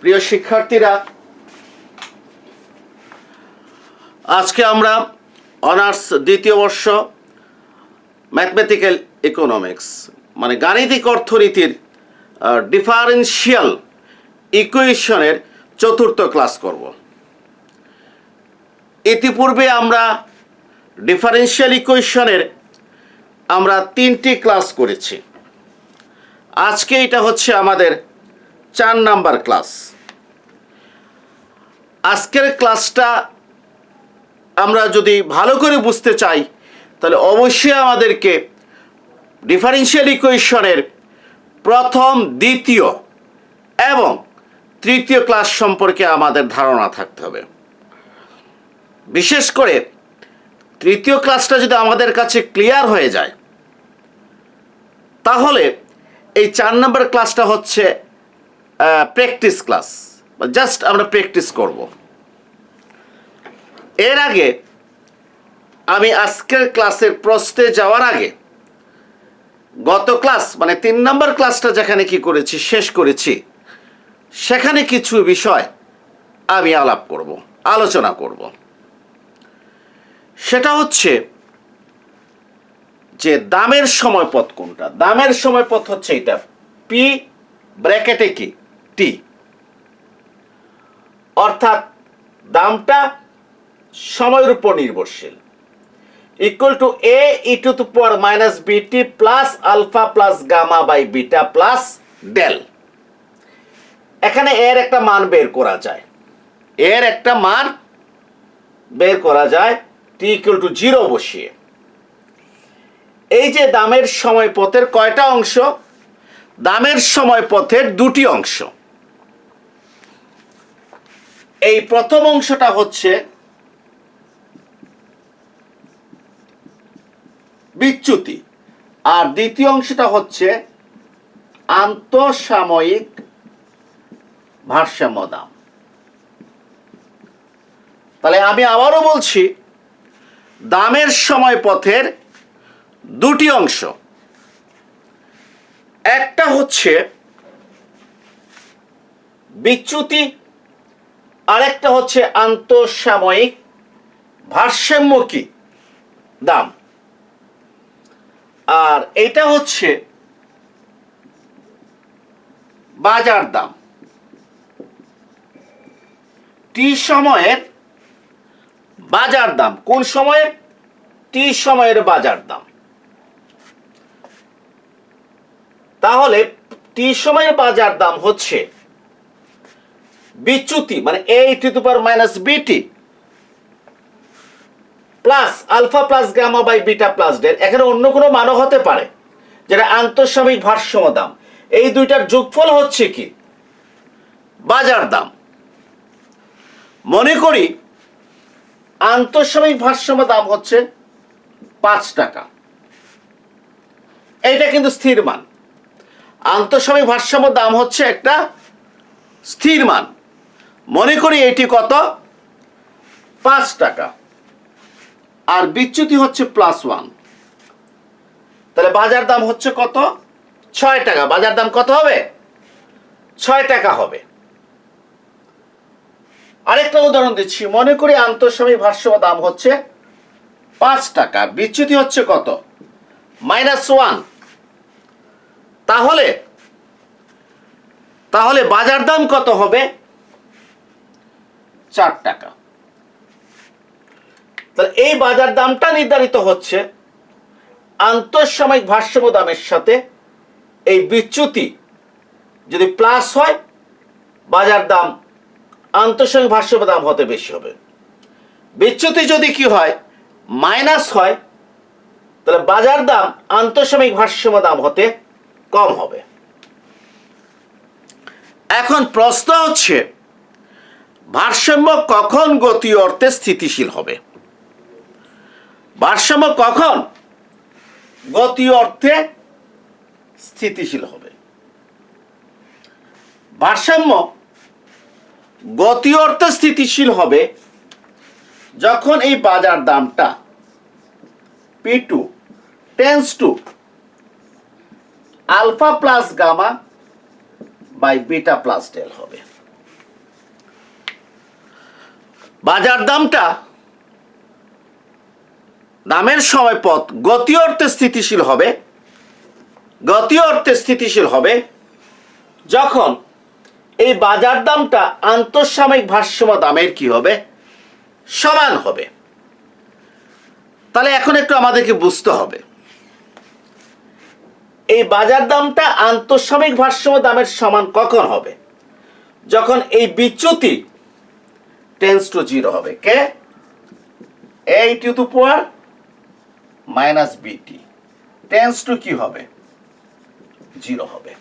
প্রিয় শিক্ষার্থীরা, আজকে আমরা অনার্স দ্বিতীয় বর্ষ ম্যাথমেটিক্যাল ইকোনমিক্স মানে গাণিতিক অর্থনীতির ডিফারেন্সিয়াল ইকুয়েশনের চতুর্থ ক্লাস করব। ইতিপূর্বে আমরা ডিফারেন্সিয়াল ইকুয়েশনের আমরা 3টি ক্লাস করেছি। আজকে এটা হচ্ছে আমাদের 4 নাম্বার ক্লাস। আজকের ক্লাসটা আমরা যদি ভালো করে বুঝতে চাই তাহলে অবশ্যই আমাদেরকে ডিফারেন্সিয়াল ইকুয়েশনের প্রথম, দ্বিতীয় এবং তৃতীয় ক্লাস সম্পর্কে আমাদের ধারণা থাকতে হবে। বিশেষ করে তৃতীয় ক্লাসটা যদি আমাদের কাছে ক্লিয়ার হয়ে যায় তাহলে এই 4 নম্বর ক্লাসটা হচ্ছে প্র্যাকটিস ক্লাস, জাস্ট আমরা প্র্যাকটিস করব। এর আগে আমি আজকের ক্লাসের প্রশ্নে যাওয়ার আগে গত ক্লাস মানে 3 নম্বর ক্লাসটা যেখানে কি করেছি, শেষ করেছি, সেখানে কিছু বিষয় আমি আলোচনা করব। সেটা হচ্ছে যে দামের সময়পথ কোনটা। দামের সময়পথ হচ্ছে এটা, পি ব্র্যাকেটে কি টি, অর্থাৎ দামটা সময়ের উপর নির্ভরশীল, equal to a e to the power minus b t plus alpha plus gamma by beta plus del. এখানে এর একটা মান বের করা যায়, টি ইকুয়াল টু 0 বসিয়ে। এই যে দামের সময়পথের কয়টা অংশ? দামের সময়পথের 2টি অংশ। এই প্রথম অংশটা হচ্ছে বিচ্যুতি, আর দ্বিতীয় অংশটা হচ্ছে আন্তঃসাময়িক ভারসাম্য দাম। তাহলে আমি আবারও বলছি, দামের সময়পথের 2টি অংশ, একটা হচ্ছে বিচ্যুতি, আরেকটা হচ্ছে আন্তঃসাময়িক ভারসাম্যকি দাম। আর এটা হচ্ছে বাজার দাম, টি সময়ের বাজার দাম। কোন সময়ে? টি সময়ের বাজার দাম। তাহলে টি সময়ের বাজার দাম হচ্ছে বিচ্যুতি মানে e to the power minus b t plus alpha plus gamma by beta plus del. এখানে অন্য কোনো মানও হতে পারে, যেটা আন্তঃসাময়িক ভারসাম্য দাম। এই দুইটার যোগফল হচ্ছে কি? বাজার দাম। মনে করি আন্তঃসাময়িক ভারসাম্য দাম হচ্ছে 5 টাকা। এইটা কিন্তু স্থির মান। আন্তঃসাময়িক ভারসাম্য দাম হচ্ছে একটা স্থির মান। মনে করি এটি কত? 5 টাকা। আর বিচ্যুতি হচ্ছে +1। তাহলে বাজার দাম হচ্ছে কত? 6 টাকা। বাজার দাম কত হবে? 6 টাকা হবে। আরেকটা উদাহরণ দিচ্ছি। মনে করি আন্তঃসাময়িক ভারসাম্য দাম হচ্ছে 5 টাকা, বিচ্যুতি হচ্ছে কত? -1। তাহলে বাজার দাম কত হবে? 4 টাকা। তাহলে এই বাজার দামটা নির্ধারিত হচ্ছে আন্তঃসাময়িক ভারসাম্য দামের সাথে এই বিচ্যুতি যদি প্লাস হয়, বাজার দাম আন্তঃসাময়িক ভারসাম্য দাম হতে বেশি হবে। বিচ্যুতি যদি কি হয়? মাইনাস হয়, তাহলে বাজার দাম আন্তঃসাময়িক ভারসাম্য দাম হতে কম হবে। এখন প্রশ্ন হচ্ছে, ভারসাম্য কখন গতি অর্থে স্থিতিশীল হবে? ভারসাম্য কখন গতি অর্থে স্থিতিশীল হবে? ভারসাম্য গতি অর্থে স্থিতিশীল হবে যখন এই বাজার দামটা P2 tends to alpha plus gamma by beta plus del হবে। বাজার দামটা দামের সময় পথ গতি অর্থে স্থিতিশীল হবে, গতি অর্থে স্থিতিশীল হবে যখন এই বাজার দামটা আন্তঃসাময়িক ভারসাম্য দামের কি হবে, সমান হবে। তাহলে এখন একটু আমাদেরকে বুঝতে হবে এই বাজার দামটা আন্তঃসাময়িক ভারসাম্য দামের সমান কখন হবে, যখন এই বিচ্যুতি টেন্স টু জিরো হবে। কে a two the power minus বিটি টেন্স টু কি হবে, জিরো হবে।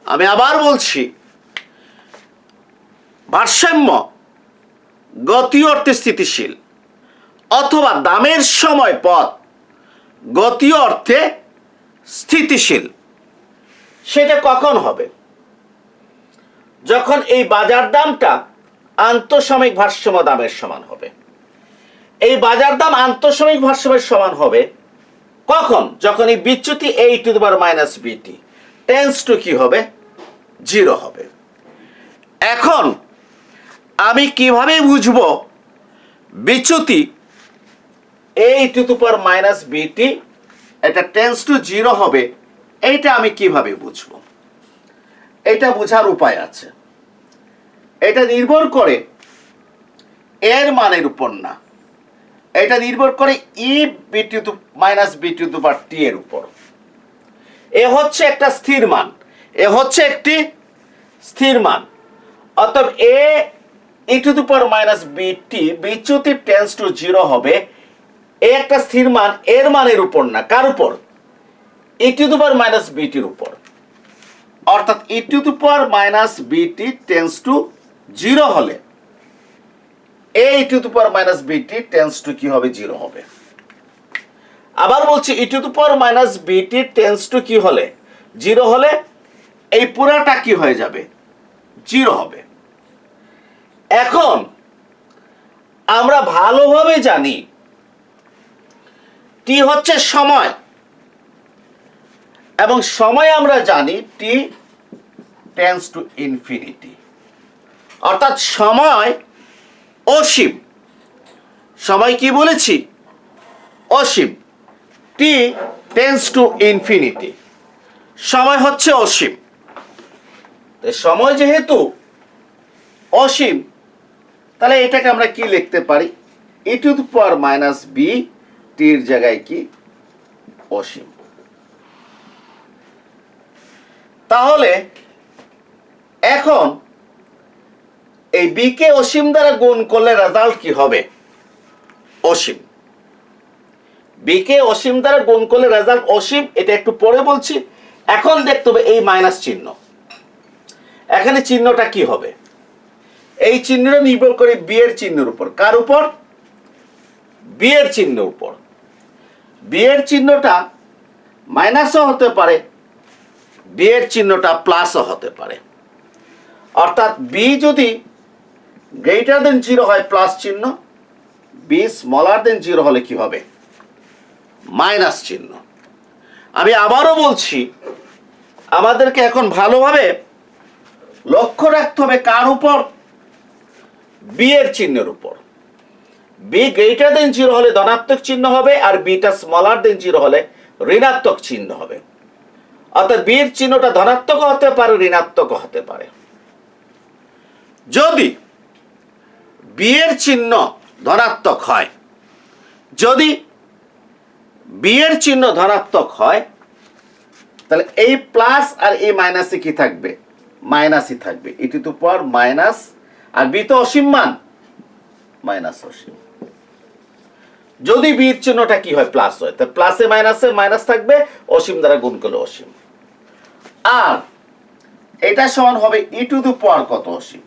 আমি আবার বলছি, ভারসাম্য গতি অর্থে স্থিতিশীল অথবা দামের সময় পথ গতি অর্থে স্থিতিশীল, সেটা কখন হবে, যখন এই বাজার দামটা আন্তঃসাময়িক ভারসাম্য দামের সমান হবে। এই বাজার দাম আন্তঃসাময়িক ভারসাম্যের সমান হবে কখন, যখন এই বিচ্যুতি a two the power minus বিটি টেন্স টু কি হবে, জিরো হবে। এখন আমি কিভাবে বুঝবো বিচ্যুতি a two the power minus বিটি এটা টেন্স টু জিরো হবে, এইটা আমি কিভাবে বুঝবো? এটা বোঝার উপায় আছে। এটা নির্ভর করে এর মানের উপর না, এটা নির্ভর করে e b to the minus b to the power t এর উপর। এ হচ্ছে একটা স্থির মান, এ হচ্ছে একটি স্থির মান। অতএব এ e to the power minus বিটি বিচ্যুতি টেন্স টু জিরো হবে, এ একটা স্থির মান, এর মানের উপর না, কার উপর, ই টু দি পাওয়ার মাইনাস বিটির উপর। অর্থাৎ ই টু দি পাওয়ার মাইনাস বিটি টেন্স টু জিরো হলে a two the power minus বিটি টেন্স টু কি হবে, জিরো হবে। আবার বলছি, ই টু দি পাওয়ার মাইনাস বিটি টেন্স টু কি হলে, জিরো হলে এই পুরাটা কি হয়ে যাবে, জিরো হবে। এখন আমরা ভালোভাবে জানি টি হচ্ছে সময়, এবং সময় আমরা জানি টি টেন্স টু ইনফিনিটি, অর্থাৎ সময় অসীম। সময় কি বলেছি, অসীম। টি টেন্স টু ইনফিনিটি, সময় হচ্ছে অসীম। সময় যেহেতু অসীম, তাহলে এটাকে আমরা কি লিখতে পারি, e to the power minus b টির জায়গায় কি, অসীম। তাহলে এখন এই বি কে অসীম দ্বারা গুণ করলে রেজাল্ট কি হবে, অসীম। বি কে অসীম দ্বারা গুণ করলে রেজাল্ট অসীম, এটা একটু পরে বলছি। এখন দেখতে হবে এই মাইনাস চিহ্ন, এখানে চিহ্নটা কি হবে, এই চিহ্নটা নির্ভর করে বি এর চিহ্নের উপর। কার উপর, বি এর চিহ্নের উপর। বি এর চিহ্নটা মাইনাসও হতে পারে, বি এর চিহ্নটা প্লাসও হতে পারে। অর্থাৎ বি যদি গ্রেটার দেন জিরো হয় প্লাস চিহ্ন, বি স্মলার দেন জিরো হলে কি হবে, মাইনাস চিহ্ন। আমি আবারও বলছি, আমাদেরকে এখন ভালোভাবে লক্ষ্য রাখতে হবে কার উপর, বি এর চিহ্নের উপর। বি গ্রেটার দেন জিরো হলে ধনাত্মক চিহ্ন হবে, আর বিটা স্মলার দেন জিরো হলে ঋণাত্মক চিহ্ন হবে। অর্থাৎ বি এর চিহ্নটা ধনাত্মক হতে পারে, ঋণাত্মক হতে পারে। যদি বি এর চিহ্ন ধনাত্মক হয়, যদি বি এর চিহ্ন ধনাত্মক হয়, তাহলে এই প্লাস আর এই মাইনাসে কি থাকবে, মাইনাসই থাকবে। E to the power minus, আর বি তো অসীম মান, মাইনাস অসীম। যদি বি এর চিহ্নটা কি হয়, প্লাস হয়, তাহলে প্লাসে মাইনাসে মাইনাস থাকবে, অসীম দ্বারা গুণ করলে অসীম। আর এটা সমান হবে ই টু দি পাওয়ার কত, অসীম।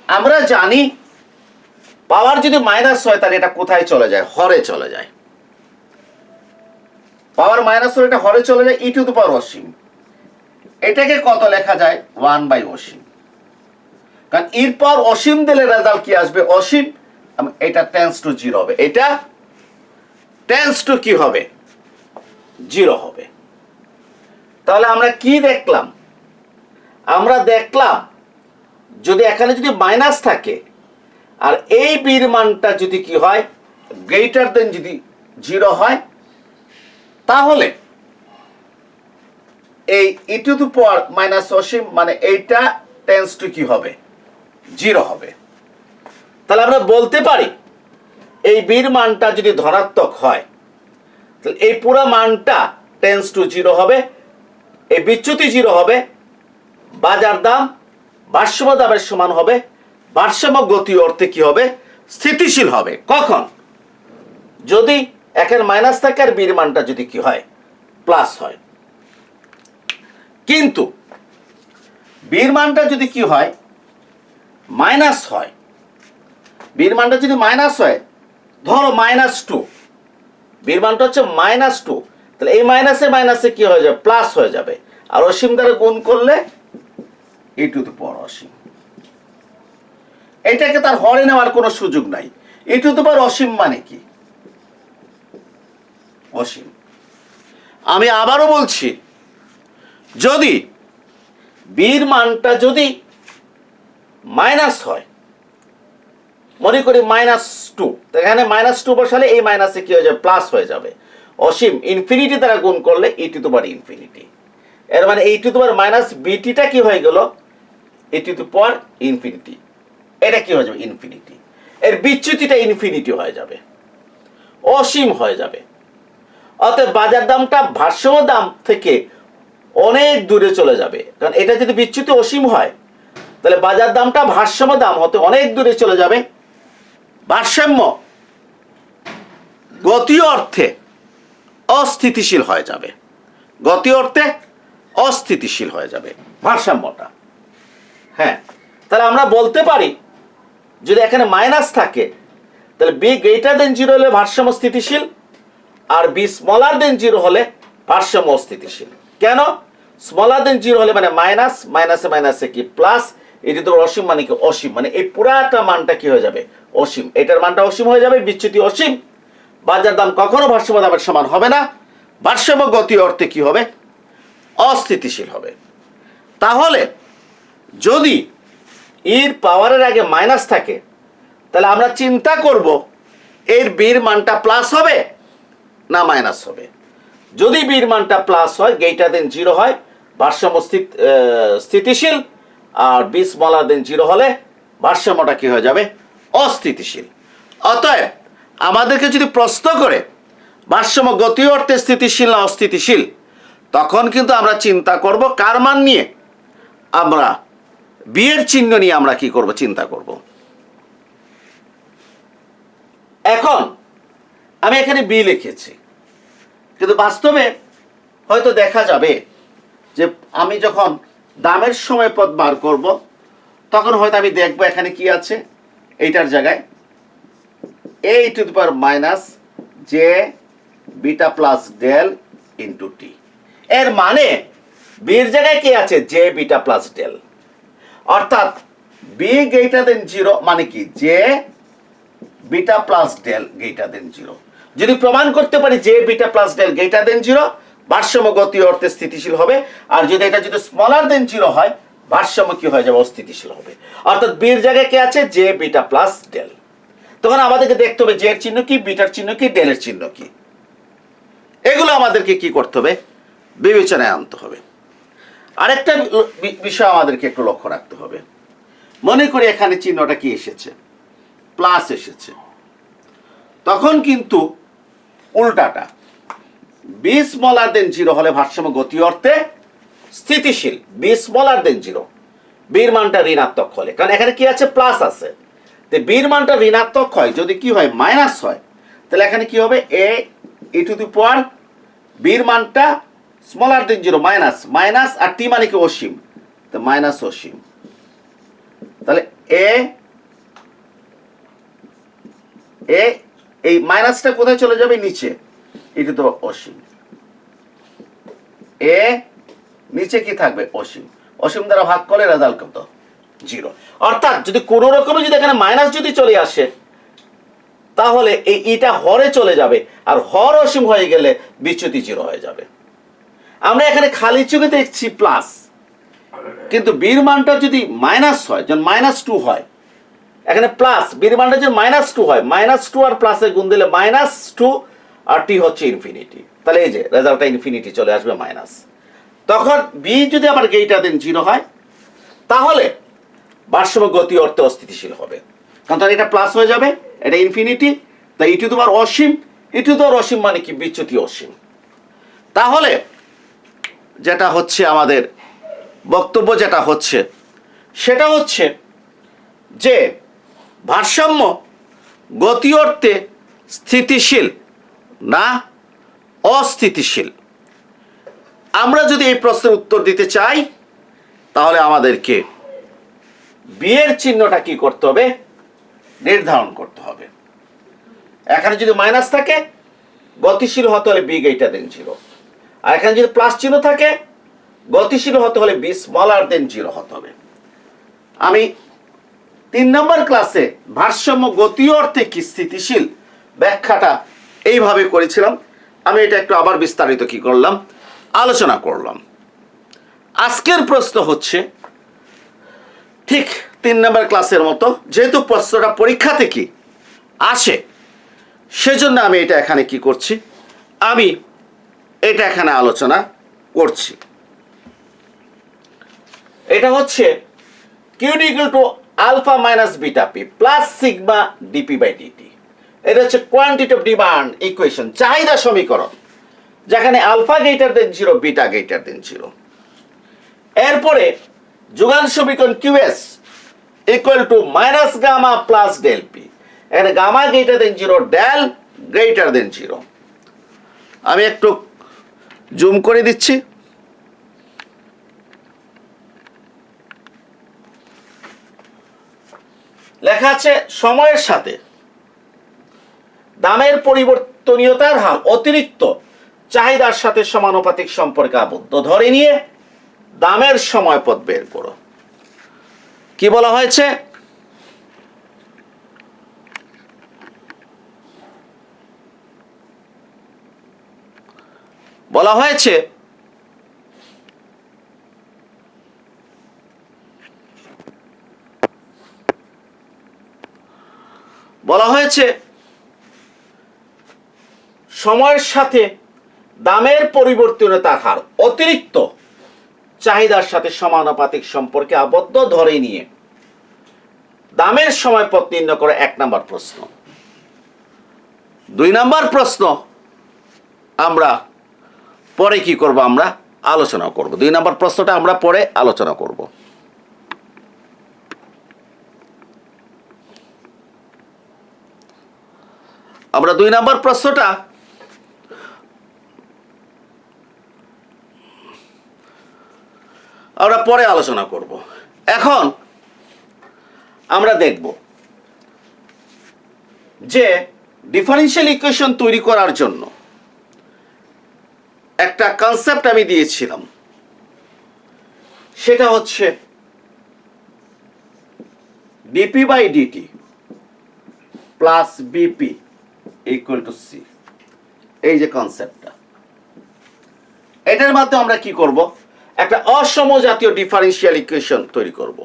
আমরা জানি পাওয়ার যদি মাইনাস হয় তাহলে এটা কোথায় চলে যায়, হরে চলে যায়। পাওয়ার মাইনাস হলে এটা হরে চলে যায়, ই টু দি পাওয়ার অসীম। এটাকে কত লেখা যায়, 1 বাই অসীম। কারণ এর পাওয়ার অসীম দিলে রেজাল্ট কি আসবে, অসীম। এটা টেন্স টু জিরো হবে, এটা টেন্স টু কি হবে, জিরো হবে। তাহলে আমরা কি দেখলাম, আমরা দেখলাম যদি এখানে যদি মাইনাস থাকে আর এই বির মানটা যদি কি হয় গ্রেটার দেন যদি 0 হয়, তাহলে এই ই টু দি পাওয়ার মাইনাস অসীম মানে এইটা টেন্স টু কি হবে 0 হবে। তাহলে আমরা বলতে পারি এই বির মানটা যদি ধনাত্মক হয় তাহলে এই পুরো মানটা টেন্স টু 0 হবে, এই বিচ্যুতি 0 হবে, বাজার দাম ভারসাম্য দামের সমান হবে, ভারসাম্য গতি অর্থে কি হবে স্থিতিশীল হবে। কখন? যদি একের মাইনাস থাকে আর বির মানটা যদি কি হয় প্লাস হয়। কিন্তু বির মানটা যদি কি হয় মাইনাস হয়, বির মানটা যদি মাইনাস হয়, ধরো -2, বির মানটা হচ্ছে -2, তাহলে এই মাইনাসে মাইনাসে কি হয়ে যাবে প্লাস হয়ে যাবে, আর অসীম দ্বারা গুণ করলে ই টু দি পাওয়ার অসীম। এটাকে তার হরে নেওয়ার কোনো সুযোগ নাই। ই টু দি পাওয়ার অসীম মানে কি অসীম। আমি আবারও বলছি, যদি বির মানটা যদি মাইনাস হয়, মনে করি -2, এখানে -2 বসালে এই মাইনাসে কি হয়ে যাবে প্লাস হয়ে যাবে, অসীম ইনফিনিটি দ্বারা গুণ করলে ই টু দি পাওয়ার ইনফিনিটি। এর মানে ই টু দি পাওয়ার মাইনাস বিটিটা কি হয়ে গেল ই টু দি পাওয়ার ইনফিনিটি, এটা কি হয়ে যাবে ইনফিনিটি, এর বিচ্যুতিটা ইনফিনিটি হয়ে যাবে, অসীম হয়ে যাবে। অতএব বাজার দামটা ভারসাম্য দাম থেকে অনেক দূরে চলে যাবে, কারণ এটা যদি বিচ্যুতি অসীম হয় তাহলে বাজার দামটা ভারসাম্য দাম হতে অনেক দূরে চলে যাবে। ভারসাম্য গতি অর্থে অস্থিতিশীল হয়ে যাবে, গতি অর্থে অস্থিতিশীল হয়ে যাবে ভারসাম্যটা। হ্যাঁ, তাহলে আমরা বলতে পারি যদি এখানে মাইনাস থাকে তাহলে বি গ্রেটার দেন 0 হলে ভারসাম্য স্থিতিশীল, আর বি স্মলার দেন 0 হলে ভারসাম্য অস্থিতিশীল। কেন? স্মলার দেন 0 হলে মানে মাইনাস, মাইনাসে মাইনাসে কি প্লাস, এটি তো অসীম মানে কি অসীম, মানে এই পুরাটা মানটা কি হয়ে যাবে অসীম, এটার মানটা অসীম হয়ে যাবে, বিচ্যুতি অসীম, বাজার দাম কখনো ভারসাম্য দামের সমান হবে না, ভারসাম্য গতি অর্থে কি হবে অস্থিতিশীল হবে। তাহলে যদি এর পাওয়ারের আগে মাইনাস থাকে তাহলে আমরা চিন্তা করব এর বির মানটা প্লাস হবে না মাইনাস হবে। যদি বির মানটা প্লাস হয় গ্রেটার দেন 0 হয় ভারসাম্য স্থিতিশীল, আর বি স্মলার দেন 0 হলে ভারসাম্যটা কি হয়ে যাবে অস্থিতিশীল। অতএব আমাদেরকে যদি প্রশ্ন করে ভারসাম্য গতি অর্থে স্থিতিশীল না অস্থিতিশীল, তখন কিন্তু আমরা চিন্তা করব কার মান নিয়ে, আমরা বি এর চিহ্ন নিয়ে আমরা কি করব চিন্তা করব। এখন আমি এখানে বি লিখেছি, কিন্তু বাস্তবে হয়তো দেখা যাবে যে আমি যখন দামের সময় পদ বার করব তখন হয়তো আমি দেখব এখানে কি আছে, এইটার জায়গায় a to the power minus J beta plus del into t. এর মানে বির জায়গায় কি আছে জে বিটা প্লাস ডেল, অর্থাৎ বি গ্রেটার দেন 0 মানে কি j beta plus del greater than 0। যদি প্রমাণ করতে পারি j beta plus del greater than 0, ভারসাম্য গতি অর্থে স্থিতিশীল হবে, আর যদি এটা যদি স্মলার দেন 0 হয় ভারসাম্য কি হয়ে যাবে অস্থিতিশীল হবে। অর্থাৎ বির জায়গায় কি আছে জে বিটা প্লাস ডেল, তখন আমাদেরকে দেখতে হবে জে এর চিহ্ন কি, বিটার চিহ্ন কি, ডেলের চিহ্ন কি, এগুলো আমাদেরকে কি করতে হবে বিবেচনায় আনতে হবে। আরেকটা বিষয় আমাদেরকে একটু লক্ষ্য রাখতে হবে, মনে করি এখানে চিহ্নটা কি এসেছে প্লাস এসেছে, তখন কিন্তু উল্টাটা বি স্মলার দেন 0 হলে ভারসাম্য গতি অর্থে স্থিতিশীল, বি স্মলার দেন 0, বির মানটা ঋণাত্মক হলে, কারণ এখানে কি আছে প্লাস আছে, তো বির মানটা ঋণাত্মক হয় যদি কি হয় মাইনাস হয়, তাহলে এখানে কি হবে এ ই টু দি পাওয়ার বির মানটা স্মলার দেন 0 মাইনাস, মাইনাস আর টি মানে কি অসীম, তো মাইনাস অসীম, তাহলে এ এই মাইনাসটা কোথায় চলে যাবে নিচে, এটা তো অসীম, এ নিচে কি থাকবে অসীম, অসীম দ্বারা ভাগ করলে রেজাল্ট কত 0। অর্থাৎ যদি কোনো রকমে যদি এখানে মাইনাস যদি চলে আসে তাহলে এই ইটা হরে চলে যাবে, আর হর অসীম হয়ে গেলে বিচ্যুতি 0 হয়ে যাবে। আমরা এখানে খালি চোখে দেখছি প্লাস, কিন্তু বির মানটা যদি মাইনাস হয়, যখন -2 হয়, এখানে প্লাস, বির মানটা যদি -2 হয়, -2 আর প্লাসে গুণ দিলে -2 আর টি হচ্ছে ইনফিনিটি, তাহলে এই যে রেজাল্টটা ইনফিনিটি চলে আসবে মাইনাস। তখন বি যদি আবার গ্রেটার দেন 0 হয়, তাহলে ভারসাম্য গতি অর্থে অস্থিতিশীল হবে, কারণ তাহলে এটা প্লাস হয়ে যাবে, এটা ইনফিনিটি, তাই ইটু তোমার অসীম, ইটু তোমার অসীম মানে কি বিচ্যুতি অসীম। তাহলে যেটা হচ্ছে আমাদের বক্তব্য যেটা হচ্ছে সেটা হচ্ছে যে ভারসাম্য গতি অর্থে স্থিতিশীল না অস্থিতিশীল। আমরা যদি এই প্রশ্নের উত্তর দিতে চাই তাহলে আমাদেরকে বিয়ের চিহ্নটা কি করতে হবে, নির্ধারণ করতে হবে। এখানে যদি মাইনাস থাকে গতিশীল হতে হলে বি গ্রেটার দেন 0, আর এখানে যদি প্লাস চিহ্ন থাকে গতিশীল হতে হলে বি স্মলার দেন 0 হতে হবে। আমি 3 নম্বর ক্লাসে ভারসাম্য গতি অর্থে কি স্থিতিশীল ব্যাখ্যাটা এইভাবে করেছিলাম, আমি এটা একটু আবার বিস্তারিত কি করলাম, আলোচনা করলাম। আজকের প্রশ্ন হচ্ছে ঠিক 3 নম্বর ক্লাসের মতো, যেহেতু প্রশ্নটা পরীক্ষাতে কি আসে সেজন্য আমি এটা এখানে কি করছি, আমি এটা এখানে আলোচনা করছি। এটা হচ্ছে QD equal to alpha minus beta p plus sigma DP by dt. এটা হচ্ছে কোয়ান্টিটি অফ ডিমান্ড ইকুয়েশন, চাহিদা সমীকরণ, যেখানে alpha greater than 0, beta greater than 0। এরপরে যোগান সমীকরণ QS equal to minus gamma plus del p, এখানে gamma greater than 0, del greater than 0। আমি একটু জুম করে দিচ্ছি। লেখা আছে সময়ের সাথে দামের পরিবর্তনীয়তার হার অতিরিক্ত চাহিদার সাথে সমানুপাতিক সম্পর্কে আবদ্ধ ধরে নিয়ে দামের সময় পথ বের করো। কি বলা হয়েছে, বলা হয়েছে সময়ের সাথে দামের পরিবর্তনীয়তার হার অতিরিক্ত চাহিদার সাথে সমানুপাতিক সম্পর্কে আবদ্ধ ধরে নিয়ে দামের সময় পথ নির্ণয় করে 1 নম্বর প্রশ্ন। 2 নম্বর প্রশ্ন আমরা পরে কি করব, আমরা আলোচনা করব। 2 নম্বর প্রশ্নটা আমরা পরে আলোচনা করব। আমরা 2 নম্বর প্রশ্নটা আমরা পরে আলোচনা করব। এখন আমরা দেখব যে ডিফারেনশিয়াল ইকুয়েশন তৈরি করার জন্য একটা কনসেপ্ট আমি দিয়েছিলাম, সেটা হচ্ছে d p by DT plus b p equal to c. এই যে কনসেপ্টটা, এটার মাধ্যমে আমরা কি করব, একটা অসমজাতীয় ডিফারেনশিয়াল ইকুয়েশন তৈরি করব।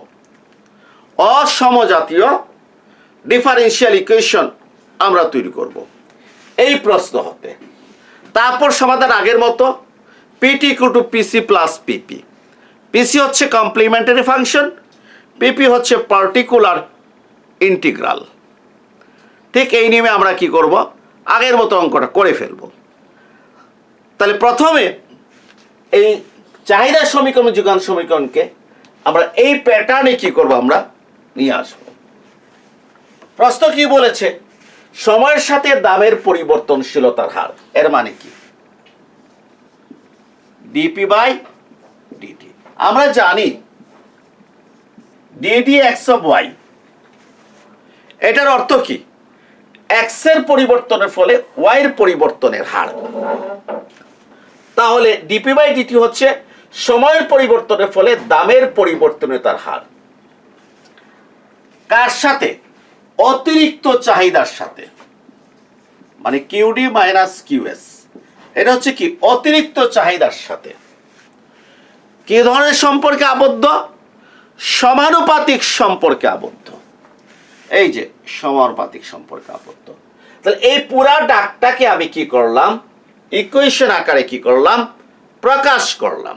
অসমজাতীয় ডিফারেনশিয়াল ইকুয়েশন আমরা তৈরি করব এই প্রশ্ন হতে। তারপর সমাধান আগের মতো, PT equal to PC plus PP. PC হচ্ছে কমপ্লিমেন্টারি ফাংশন, পিপি হচ্ছে পার্টিকুলার ইন্টিগ্রাল। ঠিক এই নিয়মে আমরা কি করব, আগের মতো অঙ্কটা করে ফেলব। তাহলে প্রথমে এই চাহিদা সমীকরণ যোগান সমীকরণকে আমরা এই প্যাটার্নে কি করব, আমরা নিয়ে আসব। প্রশ্ন কি বলেছে, সময়ের সাথে দামের পরিবর্তনশীলতার হার, এর মানে কি, ডিপি বাই ডিটি। আমরা জানি ডিডি এক্স অফ ওয়াই, এটার অর্থ কি, এক্স এর পরিবর্তনের ফলে ওয়াই এর পরিবর্তনের হার। তাহলে ডিপি বাই ডিটি হচ্ছে সময়ের পরিবর্তনের ফলে দামের পরিবর্তনীয়তার হার। কার সাথে, অতিরিক্ত চাহিদার সাথে, মানে কিউডি মাইনাস কিউএস। এটা হচ্ছে কি, অতিরিক্ত চাহিদার সাথে। কি ধরনের সম্পর্কে আবদ্ধ? সমানুপাতিক সম্পর্কে আবদ্ধ। এই যে সমানুপাতিক সম্পর্কে আবদ্ধ। তাহলে এই পুরা ডাকটাকে আমি কি করলাম? ইকুয়েশন আকারে কি করলাম? প্রকাশ করলাম।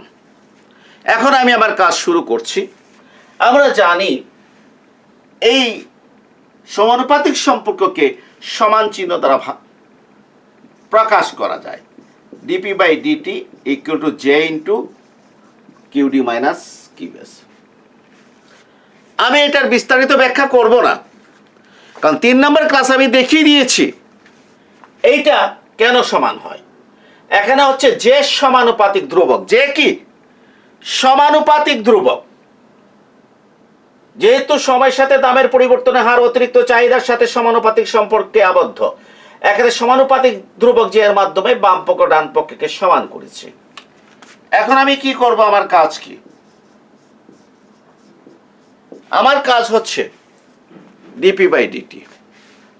এখন আমি আমার কাজ শুরু করছি। আমরা জানি এই সমানুপাতিক সম্পর্ককে সমান চিহ্ন দ্বারা প্রকাশ করা যায়। D p by DT equal to j into q d minus q s. আমি এটার বিস্তারিত ব্যাখ্যা করব না, কারণ 3 নম্বর ক্লাস আমি দেখিয়ে দিয়েছি এইটা কেন সমান হয়। এখানে হচ্ছে যে সমানুপাতিক ধ্রুবক, যে কি সমানুপাতিক ধ্রুবক, যেহেতু সময়ের সাথে দামের পরিবর্তনের হার অতিরিক্ত চাহিদার সাথে সমানুপাতিক সম্পর্কে আবদ্ধ, এখানে সমানুপাতিক ধ্রুবক যে এর মাধ্যমে বাম পক্ষ ডান পক্ষকে সমান করেছি। এখন আমি কি করব? আমার কাজ কি? আমার কাজ হচ্ছে ডিপি বাই ডিটি।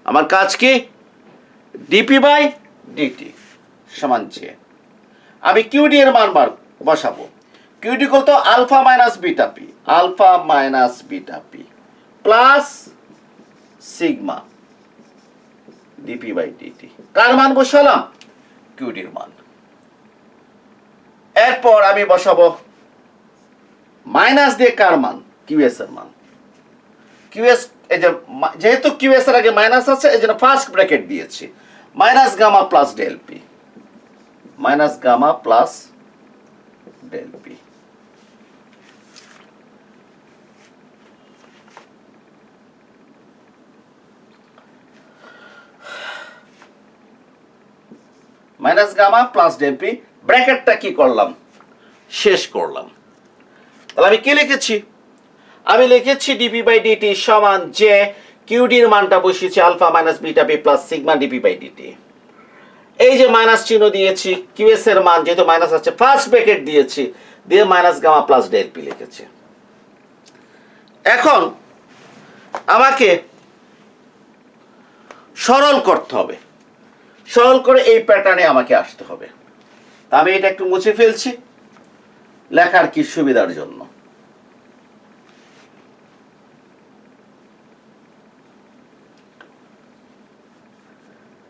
আমার কাজ কি? ডিপি বাই ডিটি সমান জে। আমি কিউডি এর মান বসাবো। কিউডি কত? Alpha minus beta p, alpha minus beta p plus sigma DP by dt. কার মান বসালাম? কিউডির মান। এরপর আমি বসাবো মাইনাস দিয়ে কার মান? কিউএস এর মান। কিউএস, এই যে যেহেতু কিউএস এর আগে মাইনাস আছে এই জন্য ফার্স্ট ব্র্যাকেট দিয়েছি। Minus gamma plus del p, minus gamma plus del p. Minus gamma plus del p, ব্র্যাকেটটা কি করলাম? শেষ করলাম। তাহলে আমি কি লিখেছি? আমি লিখেছি ডিপি বাই ডিটি সমান যে কিউডির মানটা বসিয়েছি alpha minus beta p plus sigma DP by d t. এই যে মাইনাস চিহ্ন দিয়েছি, কিউএস এর মান যেহেতু মাইনাস আছে ফার্স্ট ব্র্যাকেট দিয়েছি, দিয়ে minus gamma plus del p লিখেছি। এখন আমাকে সরল করতে হবে। সরল করে এই প্যাটার্নে আমাকে আসতে হবে। আমি এটা একটু মুছে ফেলছি লেখার কি সুবিধার জন্য।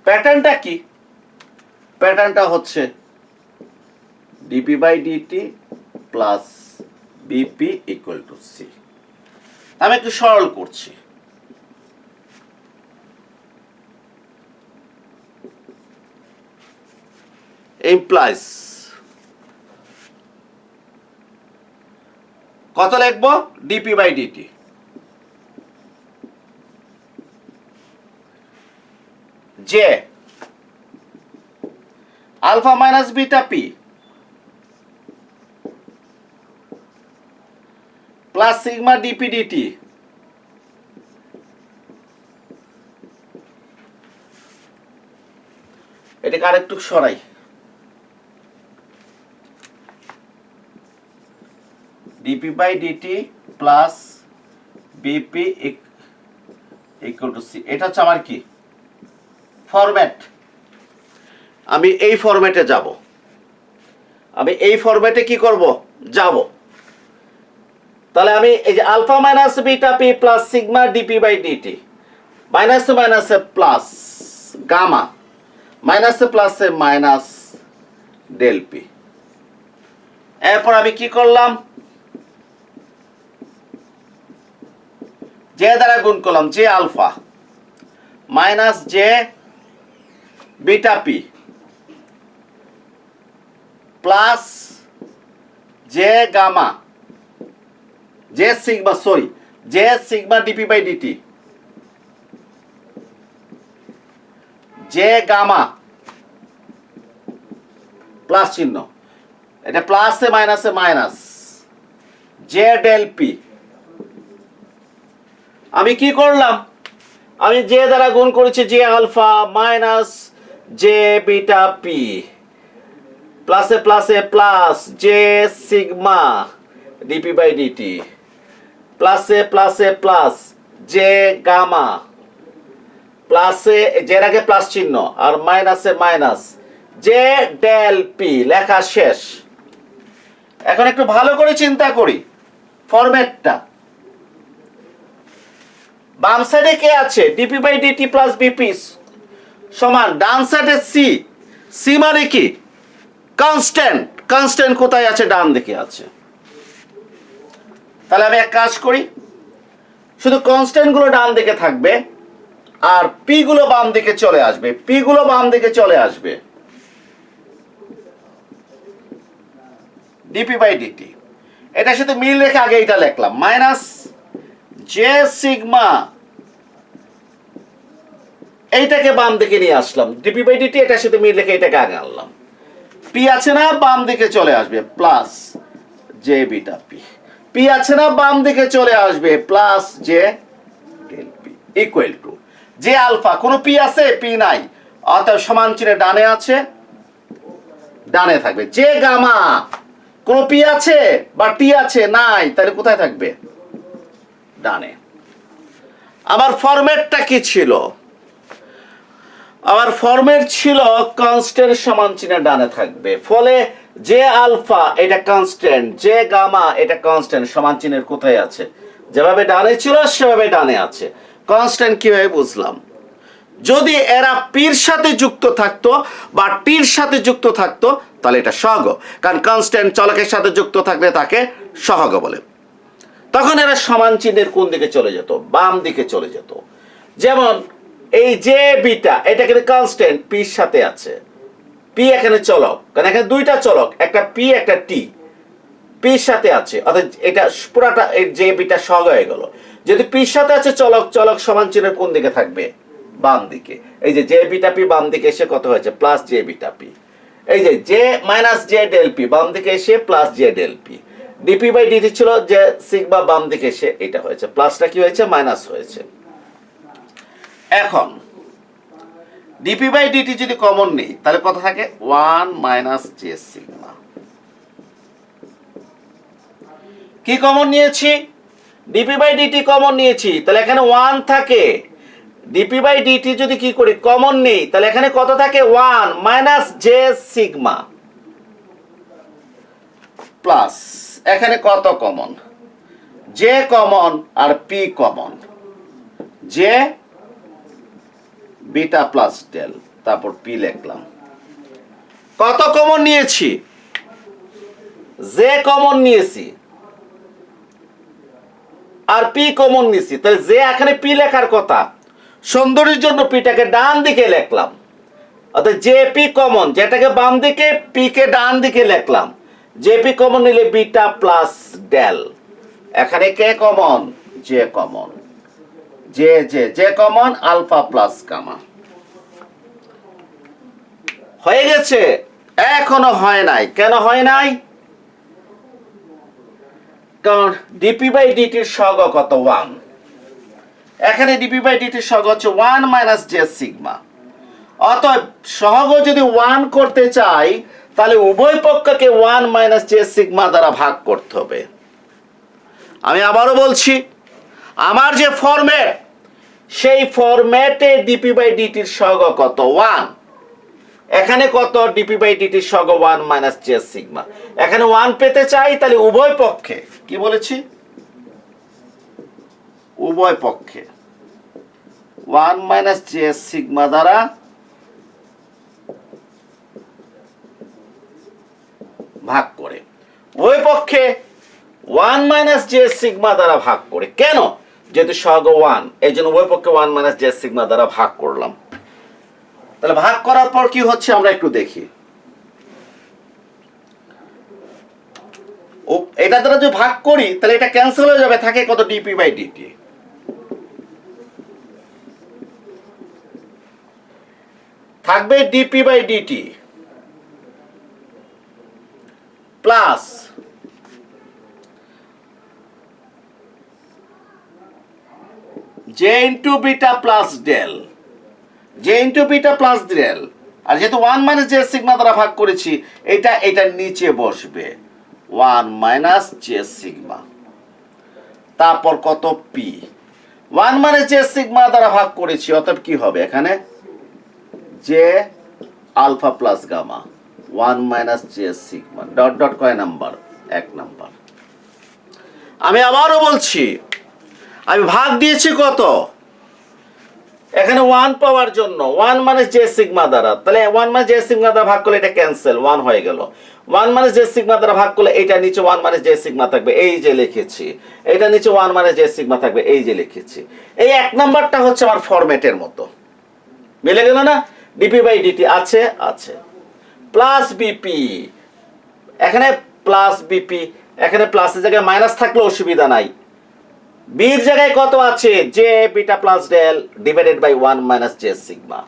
প্যাটার্নটা কি? প্যাটার্নটা হচ্ছে d p by DT plus b p equal to c. আমি একটু সরল করছি। ইমপ্লাইজ কত লিখবো? ডিপি বাই ডিটি যে alpha minus beta p plus sigma d p d t এটাকে আরেকটু সরাই। D p by DT plus b p equal to c. এটা হচ্ছে আমার কি ফরম্যাট। আমি এই ফরম্যাটে যাব। আমি এই ফরম্যাটে কি করব? যাব। তাহলে আমি এই যে alpha minus beta p plus sigma DP by d t, মাইনাসে মাইনাসে প্লাস গামা, মাইনাসে প্লাসে মাইনাস ডেল পি। এরপর আমি কি করলাম? জে দ্বারা গুণ করলাম, j alpha minus J beta p plus j gamma, j sigma, sorry j sigma DP by d t, j gamma plus চিহ্ন, এটা প্লাসে মাইনাসে মাইনাস জে ডেল পি। আমি কি করলাম? আমি জে দ্বারা গুণ করেছি j alpha minus J beta p প্লাসে প্লাসে plus j sigma DP by d t প্লাসে প্লাসে প্লাস জে গামা প্লাসে জের আগে প্লাস চিহ্ন আর মাইনাসে মাইনাস জে ডেল পি। লেখা শেষ। এখন একটু ভালো করে চিন্তা করি ফরম্যাটটা। বাম সাইডে কে আছে? D p by DT plus b p সমান ডান সাইডে সি। সি মানে কি? কনস্ট্যান্ট। কনস্ট্যান্ট কোথায় আছে? ডান দিকে আছে। তাহলে আমি এক কাজ করি, শুধু কনস্ট্যান্ট গুলো ডান দিকে থাকবে আর পি গুলো বাম দিকে চলে আসবে। পি গুলো বাম দিকে চলে আসবে। ডিপি বাই ডিটি এটার সাথে মিল রেখে আগে এটা লিখলাম মাইনাস জে সিগমা, এইটাকে বাম দিকে নিয়ে আসলাম। ডিপি বাই ডিটি এটার সাথে মিল রেখে এটাকে আগে আনলাম। পি আছে না, বাম দিকে চলে আসবে plus J beta p. P আছে না, বাম দিকে চলে আসবে plus J del p equal to J alpha. কোনো পি আছে? পি নাই, অতএব সমান চিহ্নে ডানে আছে, ডানে থাকবে। জে গামা, কোনো পি আছে বা টি আছে? নাই, তাহলে কোথায় থাকবে? ডানে। আমার ফরম্যাটটা কি ছিল? আমার ফরম্যাট ছিল কনস্ট্যান্ট সমান চিহ্নে ডানে থাকবে, ফলে জে আলফা এটা কনস্ট্যান্ট, জে গামা এটা কনস্ট্যান্ট, সমান চিহ্নের কোথায় আছে? যেভাবে ডানে ছিল সেভাবে ডানে আছে। কনস্ট্যান্ট কিভাবে বুঝলাম? যদি এরা পির সাথে যুক্ত থাকতো বা টির সাথে যুক্ত থাকতো তাহলে এটা সহগ, কারণ কনস্ট্যান্ট চলকের সাথে যুক্ত থাকলে তাকে সহগ বলে। তখন এরা সমান চিহ্নের কোন দিকে চলে যেত? বাম দিকে চলে যেত। যেমন এই যে বিটা এটা কিন্তু কনস্ট্যান্ট, পির সাথে আছে। পি এখানে চলক, কারণ এখানে দুইটা চলক, একটা পি একটা টি, পির সাথে আছে, অর্থাৎ এটা পুরাটা এই যে বিটা সহগ হয়ে গেল। যদি পির সাথে আছে চলক, চলক সমান চিহ্নের কোন দিকে থাকবে? বাম দিকে। এই যে জে বিটা পি বাম দিকে এসে কত হয়েছে? Plus J beta P. এই যে J minus J del P বাম দিকে এসে plus J del P. DP by DT ছিল যে সিগমা, বাম দিকে এসে এটা হয়েছে প্লাসটা কি হয়েছে? মাইনাস হয়েছে। এখন ডিপি বাই ডিটি যদি কমন নেই তাহলে কত থাকে? 1 মাইনাস জে সিগমা। কি কমন নিয়েছি? ডিপি বাই ডিটি কমন নিয়েছি, তাহলে এখানে 1 থাকে। ডিপি বাই ডিটি যদি কি করি কমন নেই তাহলে এখানে কত থাকে? 1 মাইনাস জে সিগমা প্লাস এখানে কত কমন? জে কমন আর p common. J beta plus del, তারপর পি লিখলাম। কত কমন নিয়েছি? জে কমন নিয়েছি আর পি কমন নিয়েছি, তাহলে জে এখানে পি লেখার কথা, সৌন্দর্যের জন্য পিটাকে ডান দিকে লিখলাম। অর্থাৎ জে পি কমন, যেটাকে বাম দিকে, পি কে ডান দিকে লিখলাম। জে পি কমন নিলে বিটা প্লাস ডেল। এখানে কে common? J common. J j j common, alpha plus gamma. হয়ে গেছে? এখনো হয় নাই। কেন হয় নাই? কারণ ডিপি বাই ডিটির সহগ কত? 1। এখানে ডিপি বাই ডিটির সহগ হচ্ছে 1 মাইনাস জে সিগমা। অতএব সহগ যদি 1 করতে চাই তাহলে উভয় পক্ষকে 1 মাইনাস জে সিগমা দ্বারা ভাগ করতে হবে। আমি আবারও বলছি, আমার যে ফরম্যাট সেই ফরম্যাটে ডিপি বাই ডিটির সহগ কত? 1। এখানে কত? ডিপি বাই ডিটির সহগ 1 মাইনাস জে সিগমা। এখানে 1 পেতে চাই তাহলে উভয় পক্ষে, কি বলেছি? উভয় পক্ষে 1 মাইনাস জে সিগমা দ্বারা ভাগ করে। উভয় পক্ষে 1 মাইনাস জে সিগমা দ্বারা ভাগ করে। কেন? যেহেতু সহগ 1, এই জন্য উভয় পক্ষে 1 মাইনাস জে সিগমা দ্বারা ভাগ করলাম। তাহলে ভাগ করার পর কি হচ্ছে আমরা একটু দেখি। এটা দ্বারা যদি ভাগ করি তাহলে এটা ক্যান্সেল হয়ে যাবে, থাকে কত? Dp by dt. থাকবে dp by DT plus j into beta plus del. J into beta plus del, আর যেহেতু 1 মাইনাস জে সিগমা দ্বারা ভাগ করেছি, এটা এটার নিচে বসবে 1 মাইনাস জে সিগমা। তারপর কত? পি। 1 মাইনাস জে সিগমা দ্বারা ভাগ করেছি, অতএব কি হবে? এখানে J alpha plus gamma 1 minus J sigma dot dot কয় নাম্বার? এক নাম্বার। আমি আবারও বলছি, আমি ভাগ দিয়েছি কত, এখানে 1 পাওয়ার জন্য 1 মানে জে সিগমা দ্বারা, তাহলে 1 মানে জে সিগমা দ্বারা ভাগ করলে এটা ক্যান্সেল, 1 হয়ে গেল। 1 মানে জে সিগমা দ্বারা ভাগ করলে এটা নিচে 1 মানে জে সিগমা থাকবে, এই যে লিখেছি। এটা নিচে 1 মানে জে সিগমা থাকবে, এই যে লিখেছি। এই এক নাম্বারটা হচ্ছে আমার ফরম্যাটের মতো, মিলে গেল না? ডিপি বাই ডিটি আছে, আছে প্লাস বিপি, এখানে প্লাস বিপি, এখানে প্লাসের জায়গায় মাইনাস থাকলে অসুবিধা নাই। বির জায়গায় কত আছে, j beta plus del divided by 1 minus J sigma.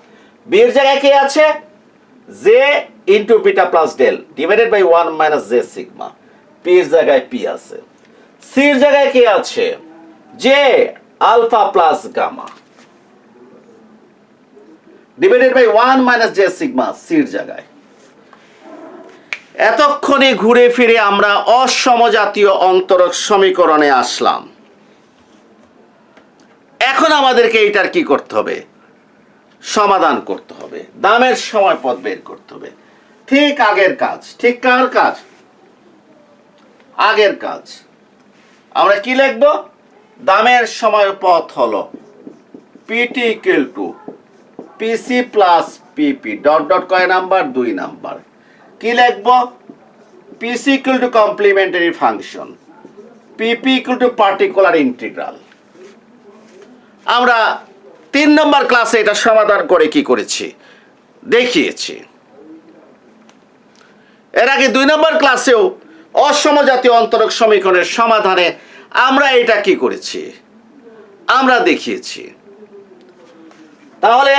বির জায়গায় কি আছে, j into beta plus del divided by 1 minus J sigma. পির জায়গায় পি আছে। সির জায়গায় কি আছে, j alpha plus gamma divided by 1 minus J sigma সির জায়গায়। এতক্ষণে ঘুরে ফিরে আমরা অসমজাতীয় অন্তরক সমীকরণে আসলাম। এখন আমাদেরকে এইটার কি করতে হবে, সমাধান করতে হবে, দামের সময় পথ বের করতে হবে। ঠিক আগের কাজ, ঠিক কার কাজ, আগের কাজ। আমরা কি লিখব, দামের সময় পথ হলো PT equal to PC plus PP dot dot কয় নাম্বার, 2 নাম্বার। কি লিখব, PC equal to complementary function, PP equal to particular integral. আমরা 3 নম্বর ক্লাসে এটা সমাধান করে কি করেছি দেখিয়েছি। এর আগে 2 নম্বর ক্লাসেও অসমজাতীয় অন্তরক সমীকরণের সমাধানে আমরা এটা কি করেছি, আমরা দেখিয়েছি। তাহলে